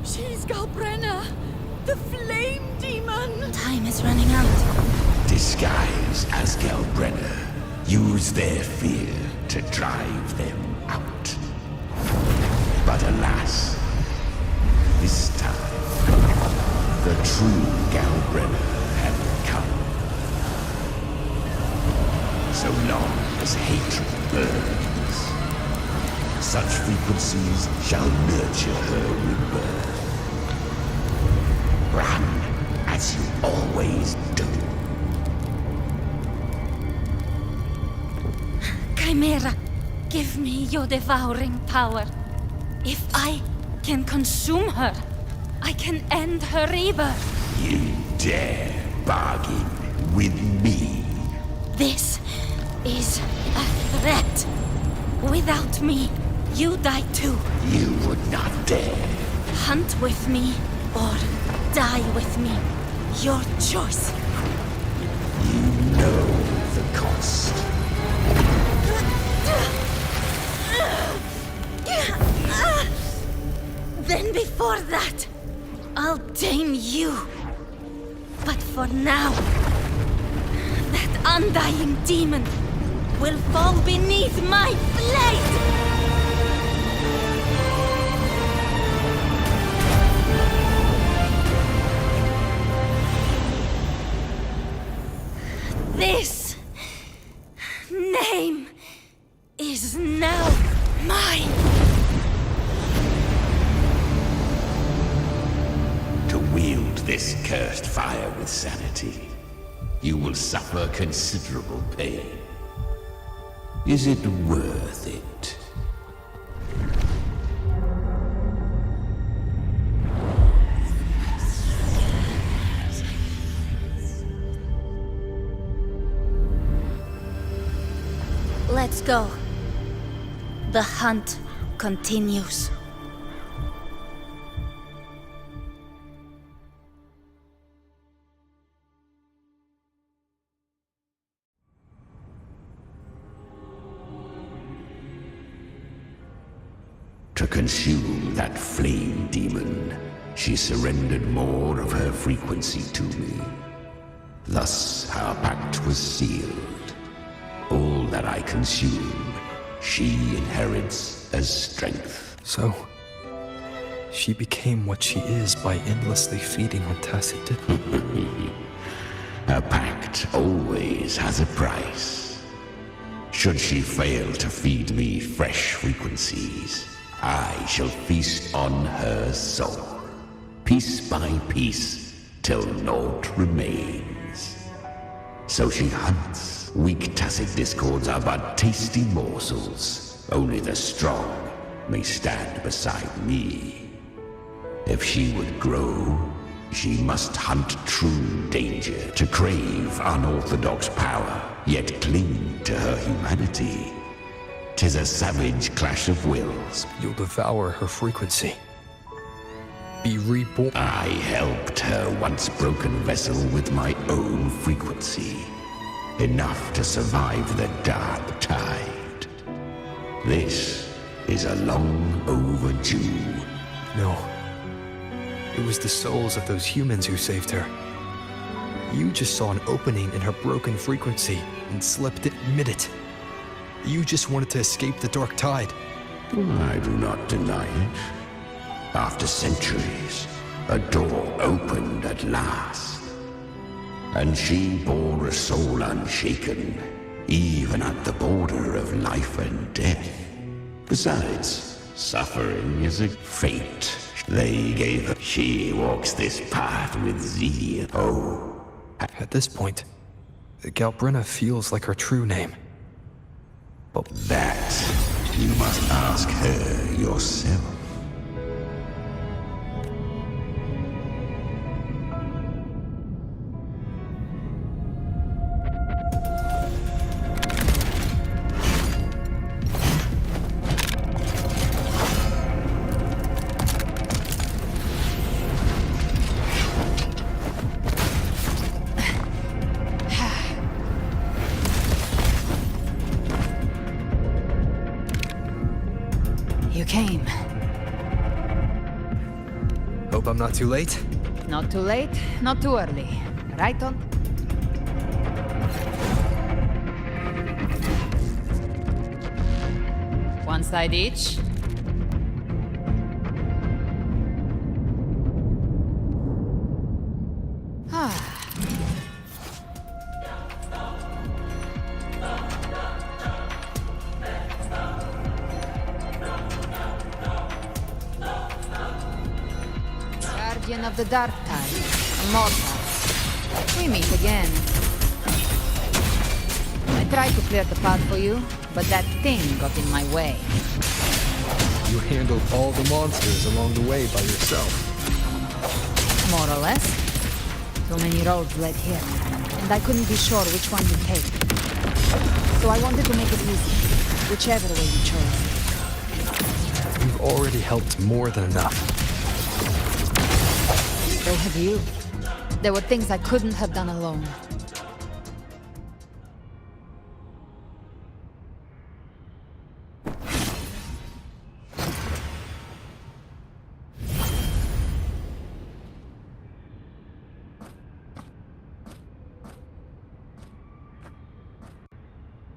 S11: She's Galbrina! The flame demon! Time is running out.
S14: Disguised as Galbrina, use their fear to drive them out. But alas, this time, the true Galbrina had come. So long as hatred burns, such frequencies shall nurture her rebirth. Run as you always do.
S11: Chimera, give me your devouring power. If I can consume her, I can end her rebirth.
S14: You dare bargain with me.
S11: This is a threat. Without me, you die too.
S14: You would not dare.
S11: Hunt with me or die with me. Your choice.
S14: You know the cost.
S11: Then before that, I'll tame you. But for now, that undying demon will fall beneath my blade! This name is now mine.
S14: To wield this cursed fire with sanity, you will suffer considerable pain. Is it worth it?
S11: Let's go. The hunt continues.
S14: To consume that flame demon, she surrendered more of her frequency to me. Thus our pact was sealed. All that I consume, she inherits as strength.
S4: So, she became what she is by endlessly feeding on tacit dip.
S14: A pact always has a price. Should she fail to feed me fresh frequencies, I shall feast on her soul, piece by piece, till naught remains. So she hunts. Weak tacit discords are but tasty morsels. Only the strong may stand beside me. If she would grow, she must hunt true danger, to crave unorthodox power, yet cling to her humanity. 'Tis a savage clash of wills.
S4: You'll devour her frequency. Be reborn.
S14: I helped her once broken vessel with my own frequency. Enough to survive the dark tide. This is a long overdue.
S4: No. It was the souls of those humans who saved her. You just saw an opening in her broken frequency and slipped admit it. You just wanted to escape the dark tide.
S14: I do not deny it. After centuries, a door opened at last. And she bore a soul unshaken, even at the border of life and death. Besides, suffering is a fate they gave her. She walks this path with zeal. Oh.
S4: At this point, Galbrina feels like her true name.
S14: But that, you must ask her yourself.
S3: You came.
S4: Hope I'm not too late?
S3: Not too late, not too early. Right on? One side each. Guardian of the Dark Tide, Immortal. We meet again. I tried to clear the path for you, but that thing got in my way.
S4: You handled all the monsters along the way by yourself.
S3: More or less. So many roads led here, and I couldn't be sure which one to take. So I wanted to make it easy, whichever way you chose.
S4: You've already helped more than enough.
S3: So have you. There were things I couldn't have done alone.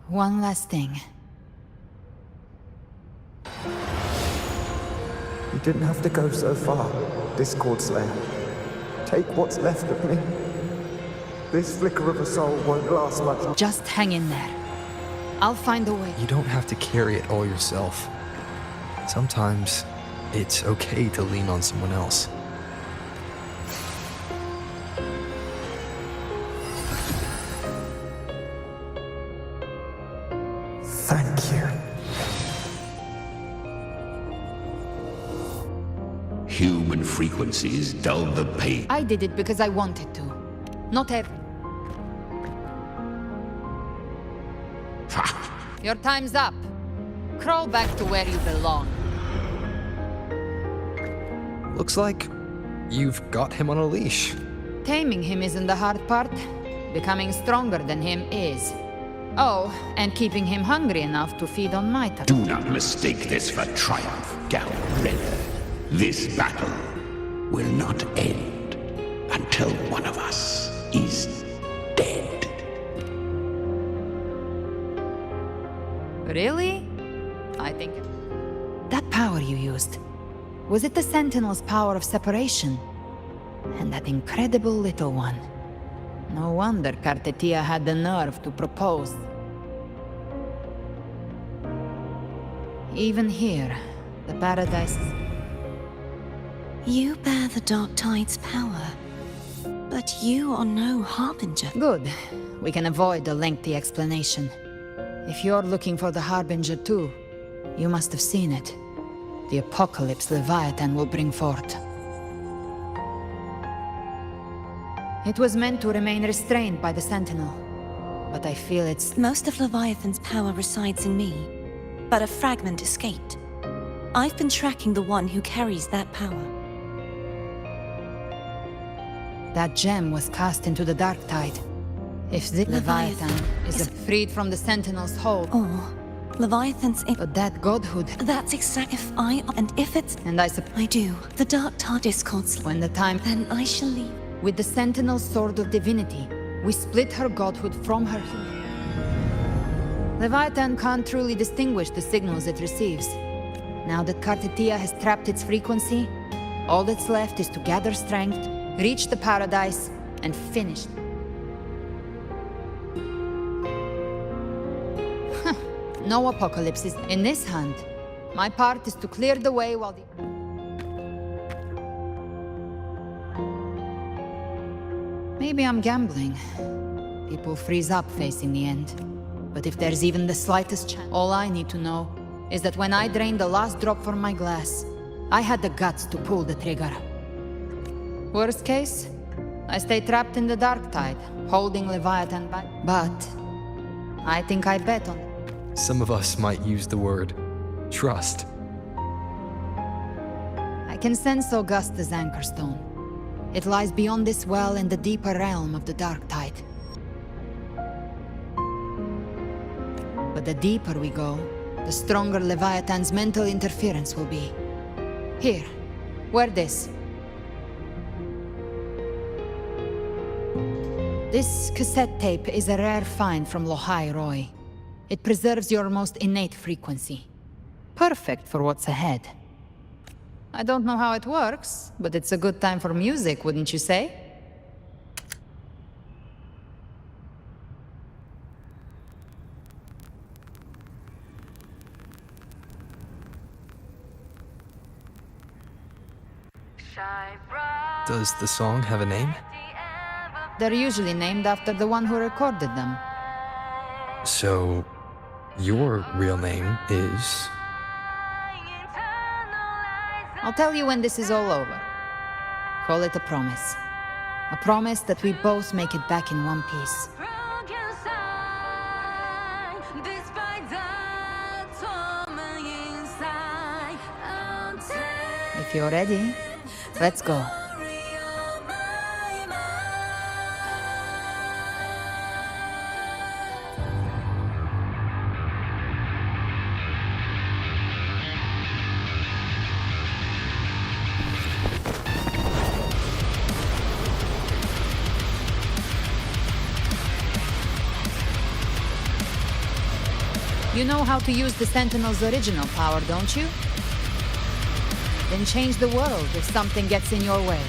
S3: One last thing.
S19: You didn't have to go so far, Discord Slayer. Take what's left of me. This flicker of a soul won't last much.
S3: Just hang in there. I'll find a way.
S4: You don't have to carry it all yourself. Sometimes, it's okay to lean on someone else.
S19: Thank you.
S14: Human frequencies dull the pain.
S3: I did it because I wanted to. Not every... Your time's up. Crawl back to where you belong.
S4: Looks like you've got him on a leash.
S3: Taming him isn't the hard part. Becoming stronger than him is. Oh, and keeping him hungry enough to feed on my time.
S14: Do not mistake this for triumph, Galred. This battle will not end until one of us is dead.
S3: Really? I think... That power you used, was it the Sentinel's power of separation? And that incredible little one. No wonder Cartetia had the nerve to propose. Even here, the paradise...
S7: You bear the Dark Tide's power, but you are no Harbinger.
S3: Good. We can avoid a lengthy explanation. If you're looking for the Harbinger too, you must have seen it. The apocalypse Leviathan will bring forth. It was meant to remain restrained by the Sentinel, but I feel it's...
S7: Most of Leviathan's power resides in me, but a fragment escaped. I've been tracking the one who carries that power.
S3: That gem was cast into the Dark Tide. If the Leviathan is freed from the Sentinel's hold...
S7: Or Leviathan's...
S3: But that godhood...
S7: That's exact if I... And if it's...
S3: And I
S7: do. The Dark Tide Discords...
S3: When the time...
S7: Then I shall leave.
S3: With the Sentinel's Sword of Divinity, we split her godhood from her... Leviathan can't truly distinguish the signals it receives. Now that Cartetia has trapped its frequency, all that's left is to gather strength, reach the paradise, and finish. No apocalypses in this hand. My part is to clear the way while the... Maybe I'm gambling. People freeze up facing the end. But if there's even the slightest chance, all I need to know is that when I drained the last drop from my glass, I had the guts to pull the trigger. Worst case, I stay trapped in the Dark Tide, holding Leviathan back. But I think I bet on...
S4: Some of us might use the word trust.
S3: I can sense Augusta's anchor stone. It lies beyond this well in the deeper realm of the Dark Tide. But the deeper we go, the stronger Leviathan's mental interference will be. Here, wear this. This cassette tape is a rare find from Lohai Roy. It preserves your most innate frequency. Perfect for what's ahead. I don't know how it works, but it's a good time for music, wouldn't you say?
S4: Does the song have a name?
S3: They're usually named after the one who recorded them.
S4: So, your real name is...
S3: I'll tell you when this is all over. Call it a promise. A promise that we both make it back in one piece. If you're ready, let's go. You know how to use the Sentinel's original power, don't you? Then change the world if something gets in your way.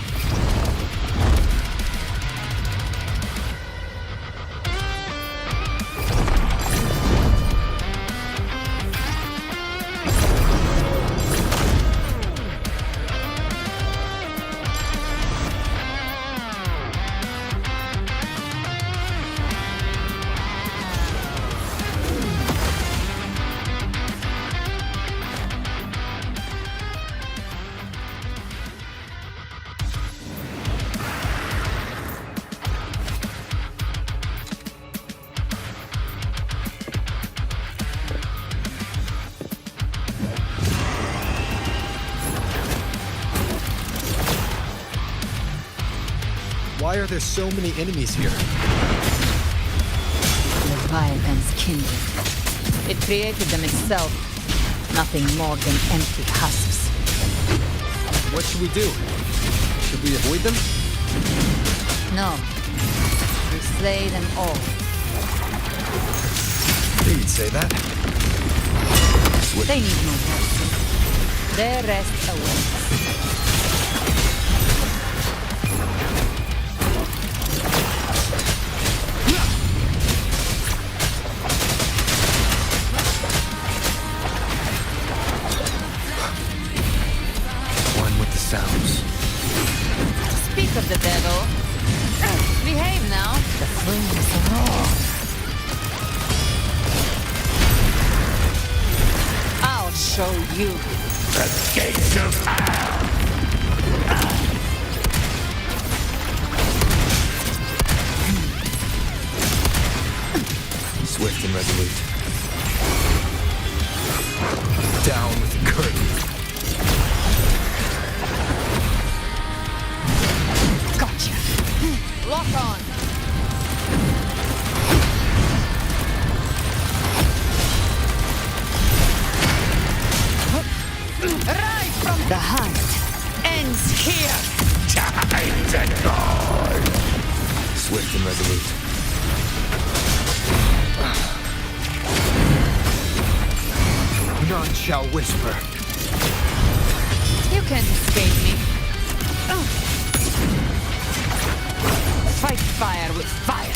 S4: Why are there so many enemies here?
S3: Leviathan's kindred. It created them itself. Nothing more than empty husks.
S4: What should we do? Should we avoid them?
S3: No. We slay them all.
S4: You'd say that.
S3: They need no mercy. Their rest awaits. Speak of the devil. Behave now. The flames roar. I'll show you.
S14: The gates of hell!
S4: Swift and resolute. Down with the curtain.
S3: Lock on! Right from the hunt ends here!
S14: Time to go!
S4: Swift and resolute. None shall whisper.
S3: You can't escape me. Fight fire with fire.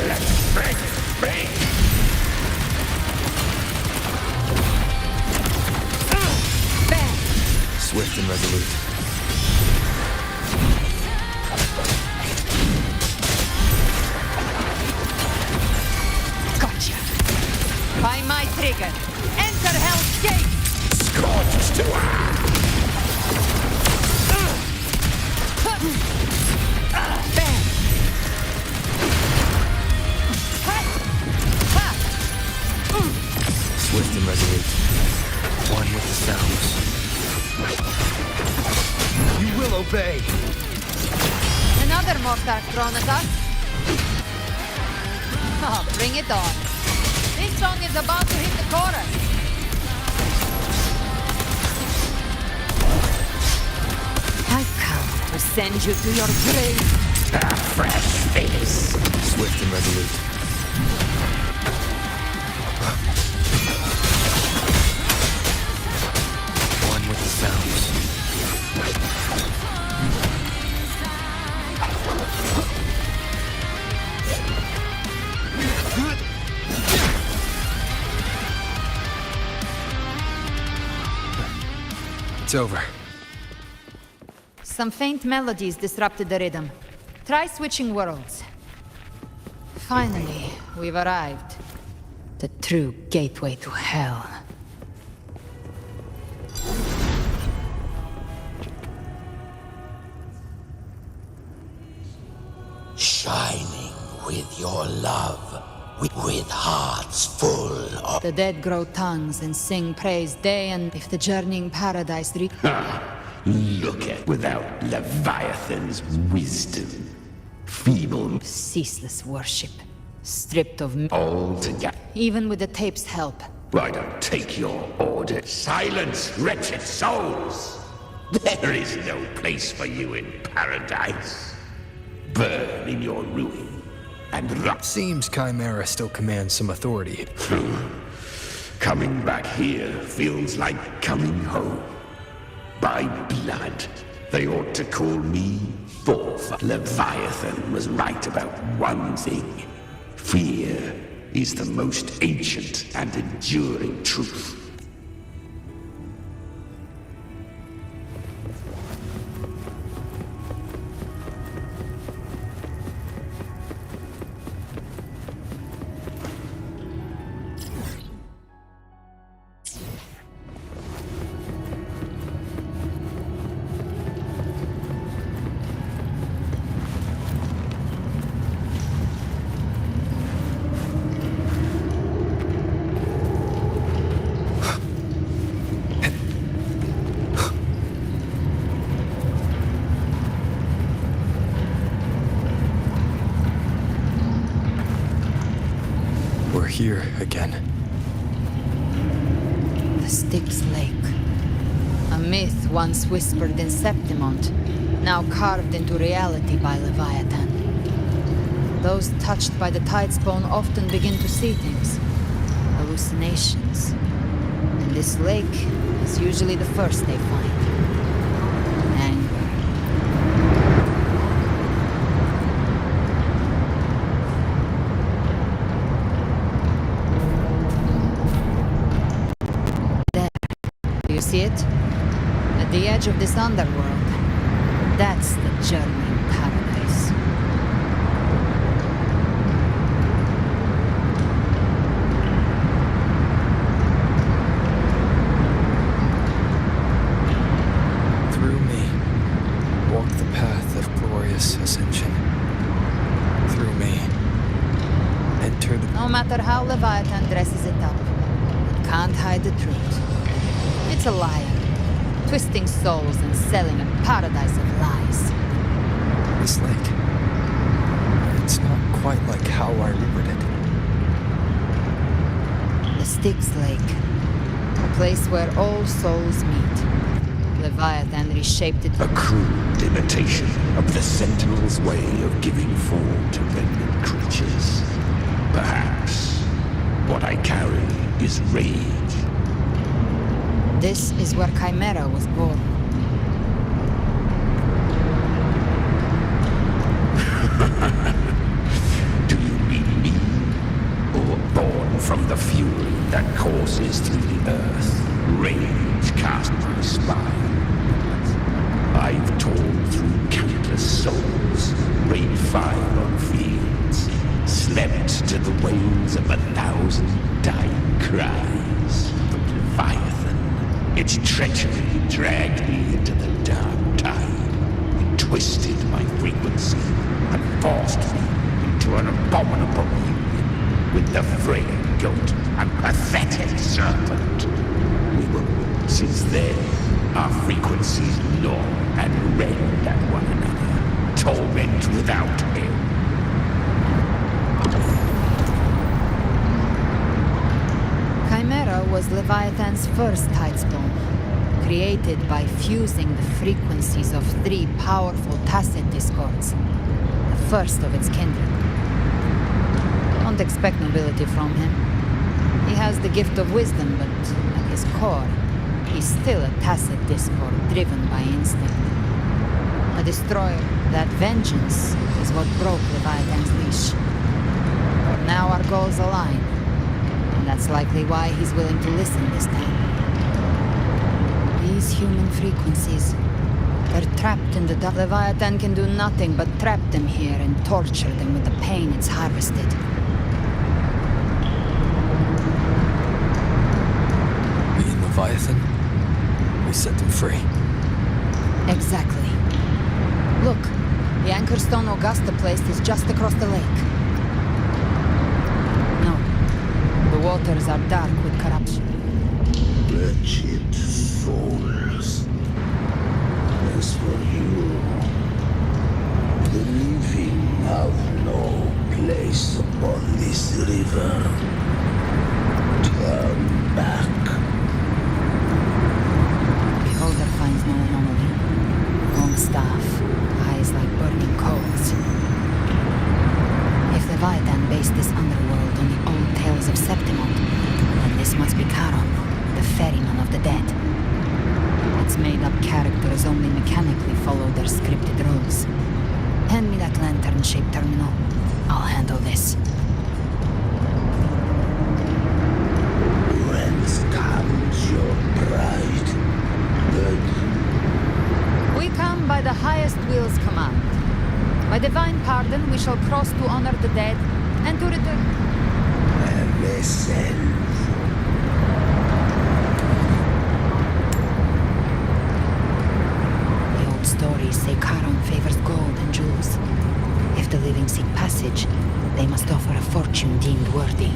S14: Let's break free.
S3: Bang.
S4: Swift and resolute.
S3: Gotcha. By my trigger. Enter Hell's Gate.
S14: Scorched to earth.
S3: Bang.
S4: Swift and resolute. One with the sounds. You will obey.
S3: Another mortar thrown at us. Oh, bring it on. This song is about to hit the chorus. I've come to send you to your grave.
S14: A fresh face.
S4: Swift and resolute. One with the sounds. It's over.
S3: Some faint melodies disrupted the rhythm. Try switching worlds. Finally, we've arrived. The true gateway to hell.
S14: with your love, with hearts full of...
S3: The dead grow tongues and sing praise day and if the journeying paradise
S14: Look at without Leviathan's wisdom. Feeble...
S3: ceaseless worship. Stripped of...
S14: all together.
S3: Even with the tape's help.
S14: I don't take your order. Silence, wretched souls! There is no place for you in paradise. Burn in your ruin, and rot.
S4: Seems Chimera still commands some authority.
S14: Coming back here feels like coming home. By blood, they ought to call me Fourth. Leviathan was right about one thing. Fear is the most ancient and enduring truth.
S4: We're here again.
S3: The Styx Lake. A myth once whispered in Septimont, now carved into reality by Leviathan. Those touched by the Tidespawn often begin to see things. Hallucinations. And this lake is usually the first they find. Anger. You see it? At the edge of this underworld. That's the journeying paradise.
S4: Through me, walk the path of glorious ascension. Through me, enter the...
S3: No matter how Leviathan dresses it up, it can't hide the truth. It's a liar, twisting souls and selling a paradise of lies.
S4: This lake, it's not quite like how I remembered it.
S3: The Styx Lake, a place where all souls meet. Leviathan reshaped it.
S14: A crude imitation of the Sentinel's way of giving form to remnant creatures. Perhaps what I carry is rage.
S3: This is where Chimera was born.
S14: Do you mean me? Or born from the fury that courses through the earth? Rage cast my spine. I've torn through countless souls, rained fire on fields, slept to the wails of 1,000 dying cries from Leviathan. Its treachery dragged me into the dark tide. It twisted my frequency and forced me into an abominable union with the frail goat and pathetic serpent. We were, since then, our frequencies gnaw and rend at one another, torment without end.
S3: Chimera was Leviathan's first Tidespawn, created by fusing the frequencies of 3 powerful tacit discords, the first of its kindred. Don't expect nobility from him. He has the gift of wisdom, but at his core, he's still a tacit discord driven by instinct. A destroyer, that vengeance is what broke Leviathan's leash. But now our goals align. That's likely why he's willing to listen this time. These human frequencies, they're trapped in the dark. Leviathan can do nothing but trap them here and torture them with the pain it's harvested.
S4: Me and Leviathan, we set them free.
S3: Exactly. Look, the Anchorstone Augusta place is just across the lake. waters are dark with corruption.
S14: Wretched souls. As for you, the living have no place upon this river. Turn back.
S3: Beholder finds no anomaly. Long staff, eyes like burning coals. If Leviathan based this underworld on the old tales of Septimont, then this must be Charon, the ferryman of the dead. Its made-up characters only mechanically follow their scripted roles. Hand me that lantern-shaped terminal. I'll handle this.
S14: Whence comes your pride?
S3: We come by the highest will's command. By divine pardon, we shall cross to honor the dead, and to return.
S14: Listen.
S3: The old stories say Charon favors gold and jewels. If the living seek passage, they must offer a fortune deemed worthy.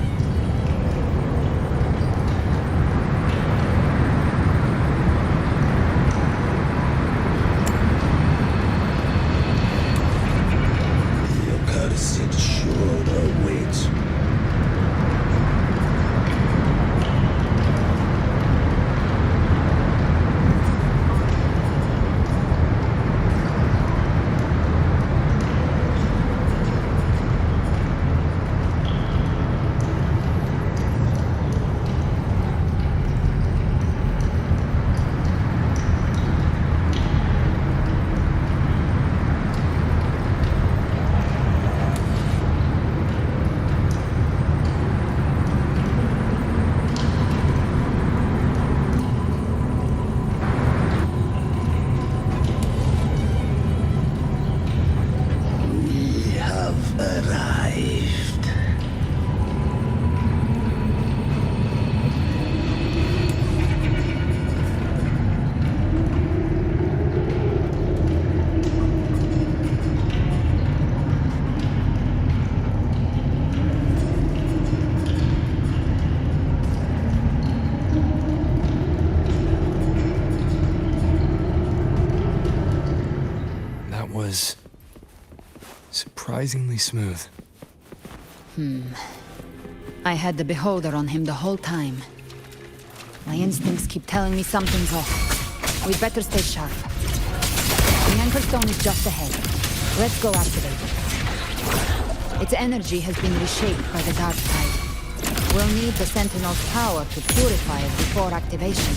S4: Surprisingly smooth.
S3: I had the beholder on him the whole time. My instincts keep telling me something's off. We'd better stay sharp. The anchor stone is just ahead. Let's go activate it. Its energy has been reshaped by the dark tide. We'll need the Sentinel's power to purify it before activation.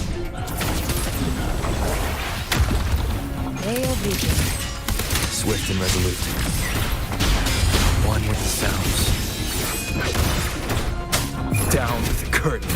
S3: Ray of Reaping.
S4: Swift and resolute. One with the sounds. Down with the curtain.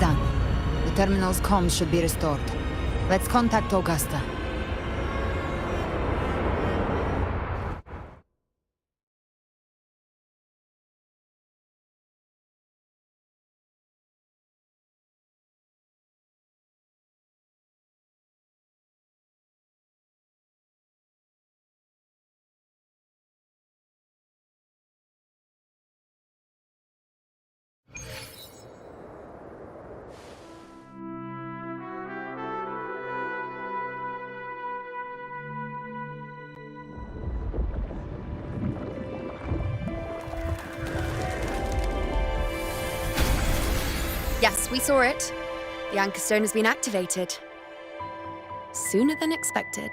S3: Done. The terminal's comms should be restored. Let's contact Augusta.
S5: Yes, we saw it. The anchor stone has been activated. Sooner than expected.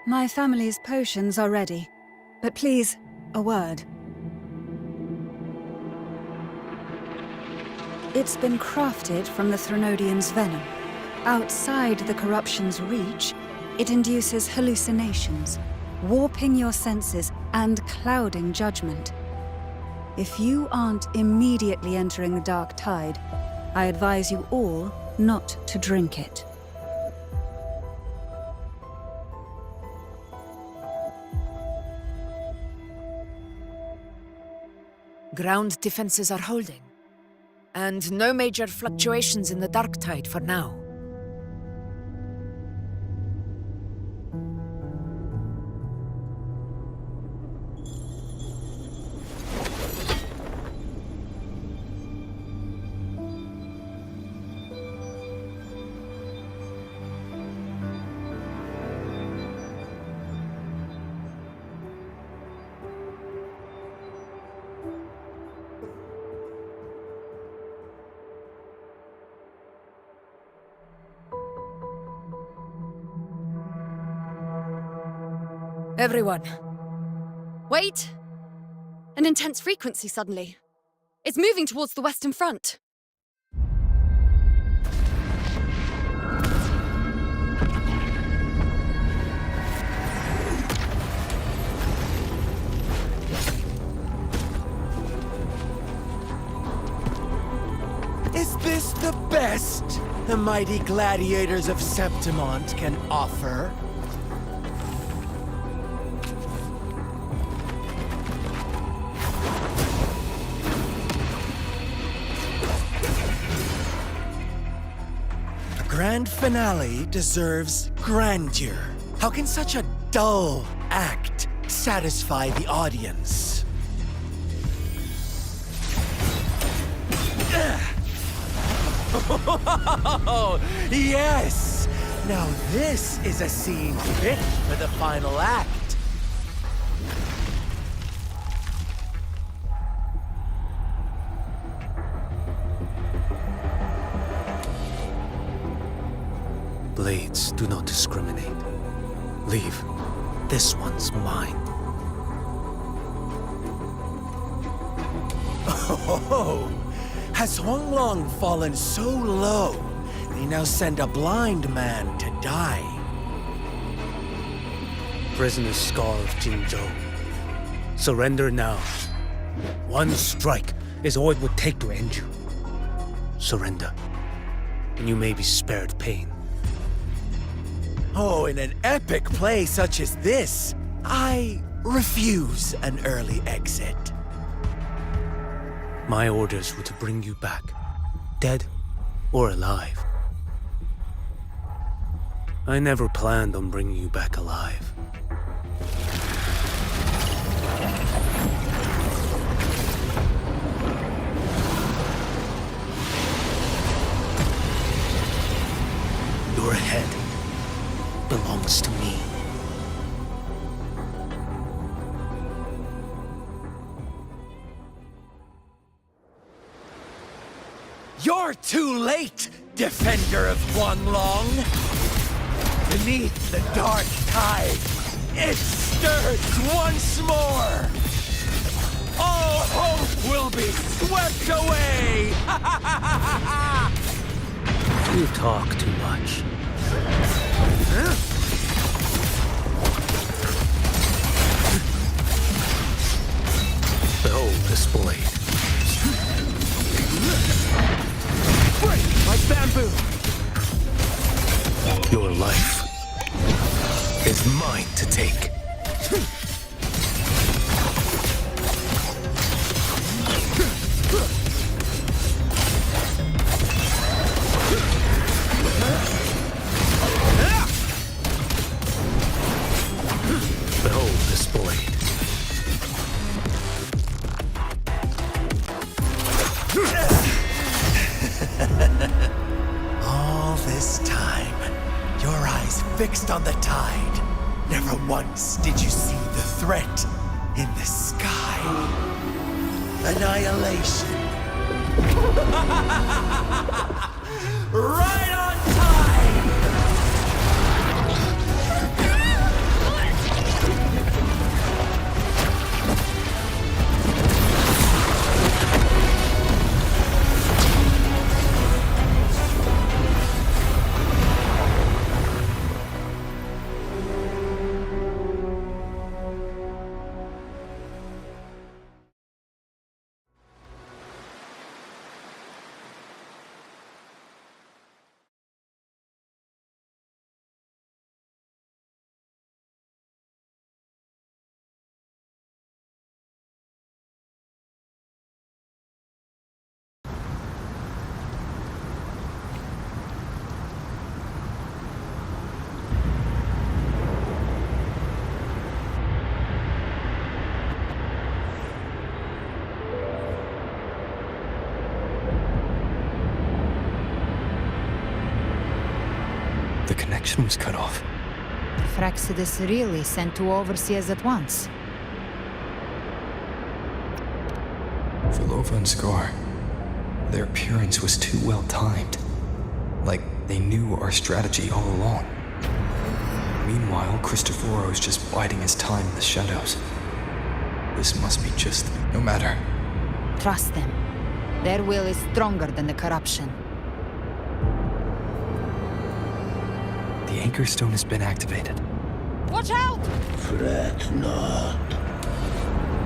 S2: My family's potions are ready. But please, a word. It's been crafted from the Threnodian's venom. Outside the corruption's reach, it induces hallucinations, warping your senses and clouding judgment. If you aren't immediately entering the dark tide, I advise you all not to drink it.
S8: Ground defenses are holding, and no major fluctuations in the dark tide for now.
S5: Everyone. Wait! An intense frequency suddenly. It's moving towards the Western Front.
S15: Is this the best the mighty gladiators of Septimont can offer? Grand finale deserves grandeur. How can such a dull act satisfy the audience? Oh, yes! Now this is a scene fit for the final act.
S13: Blades do not discriminate. Leave. This one's mine.
S15: Oh, has Huanglong fallen so low, they now send a blind man to die?
S13: Prisoner's Scar of Jinzhou. Surrender now. One strike is all it would take to end you. Surrender, and you may be spared pain.
S15: Oh, in an epic play such as this, I refuse an early exit.
S13: My orders were to bring you back, dead or alive. I never planned on bringing you back alive. Your head belongs to me.
S15: You're too late, defender of Huanglong! Beneath the dark tide, it stirs once more! All hope will be swept away!
S13: You talk too much. Behold this blade.
S15: Break like bamboo!
S13: Your life is mine to take. Behold this blade.
S15: All this time, your eyes fixed on the tide. Never once did you see the threat in the sky. Annihilation. Right on time!
S4: The connection was cut off.
S3: Fraxidus really sent two overseers at once.
S4: Vilova and Scar, their appearance was too well timed. Like they knew our strategy all along. Meanwhile, Cristoforo's just biding his time in the shadows. This must be just... no matter.
S3: Trust them. Their will is stronger than the corruption.
S4: The Anchor Stone has been activated.
S3: Watch out!
S14: Fret not.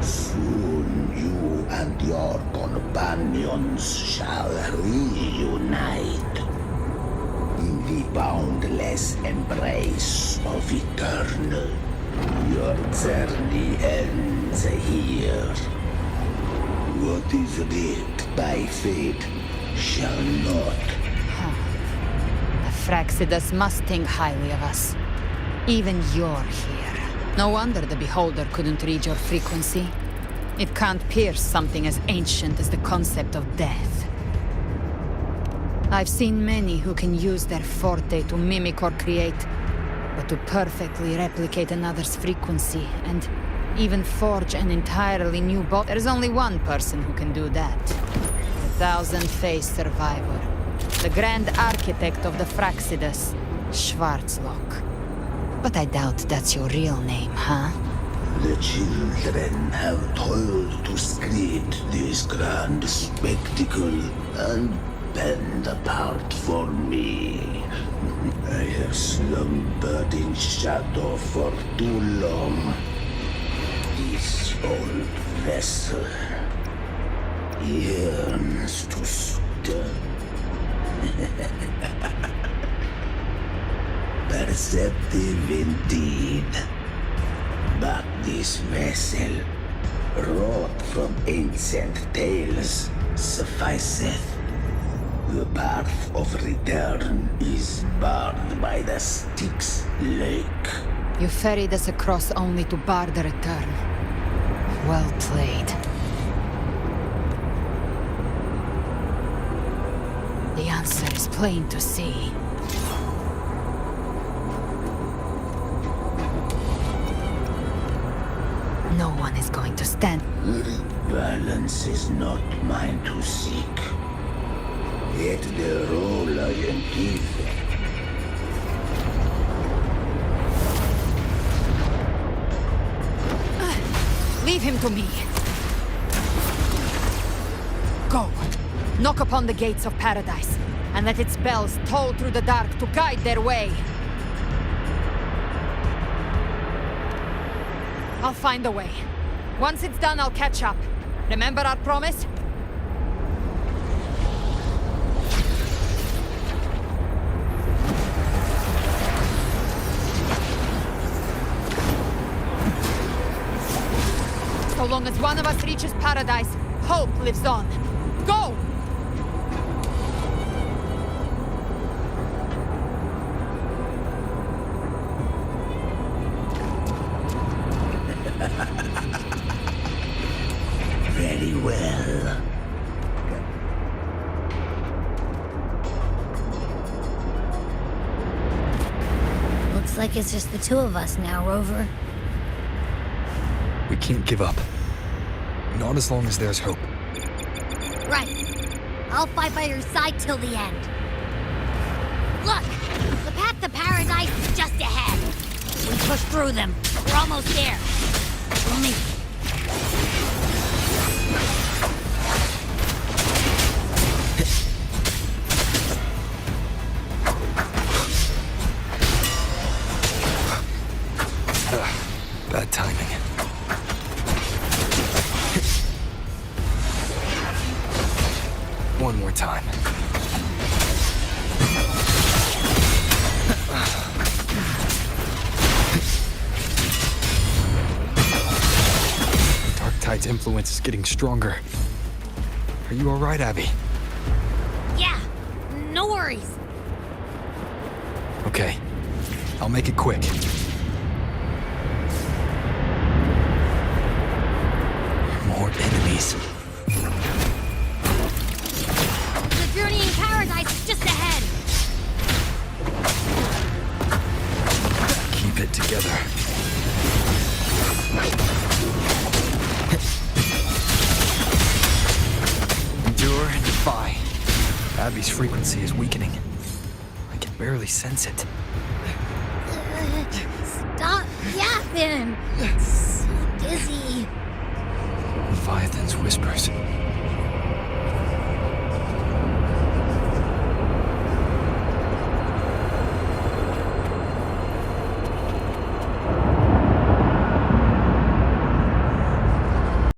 S14: Soon you and your companions shall reunite in the boundless embrace of Eternal. Your journey ends here. What is writ by fate shall not.
S3: The Fraxidus must think highly of us. Even you're here. No wonder the Beholder couldn't read your frequency. It can't pierce something as ancient as the concept of death. I've seen many who can use their forte to mimic or create, but to perfectly replicate another's frequency and even forge an entirely new body. There's only one person who can do that. The thousand-faced survivor. The grand architect of the Fraxidus, Schwarzlock. But I doubt that's your real name, huh?
S14: The children have toiled to script this grand spectacle and bend apart for me. I have slumbered in shadow for too long. This old vessel yearns to stir. Perceptive indeed. But this vessel, wrought from ancient tales, sufficeth. The path of return is barred by the Styx Lake.
S3: You ferried us across only to bar the return. Well played. The answer is plain to see. No one is going to stand.
S14: Balance is not mine to seek. Yet the role I am given.
S3: Leave him to me. Go. Knock upon the gates of paradise, and let its bells toll through the dark to guide their way. I'll find a way. Once it's done, I'll catch up. Remember our promise? So long as one of us reaches paradise, hope lives on. Go!
S14: Very well.
S1: Looks like it's just the two of us now, Rover.
S4: We can't give up. Not as long as there's hope.
S1: Right. I'll fight by your side till the end. Look! The path to paradise is just ahead. We push through them. We're almost there. Only...
S4: Bad timing. One more time. Dark Tide's influence is getting stronger. Are you all right, Abby?
S1: Yeah, no worries.
S4: Okay. I'll make it quick. More enemies.
S1: The journey in paradise is just ahead.
S4: it together. Endure and defy. Abby's frequency is weakening. I can barely sense it.
S1: Stop yapping! It's so dizzy.
S4: Leviathan's whispers.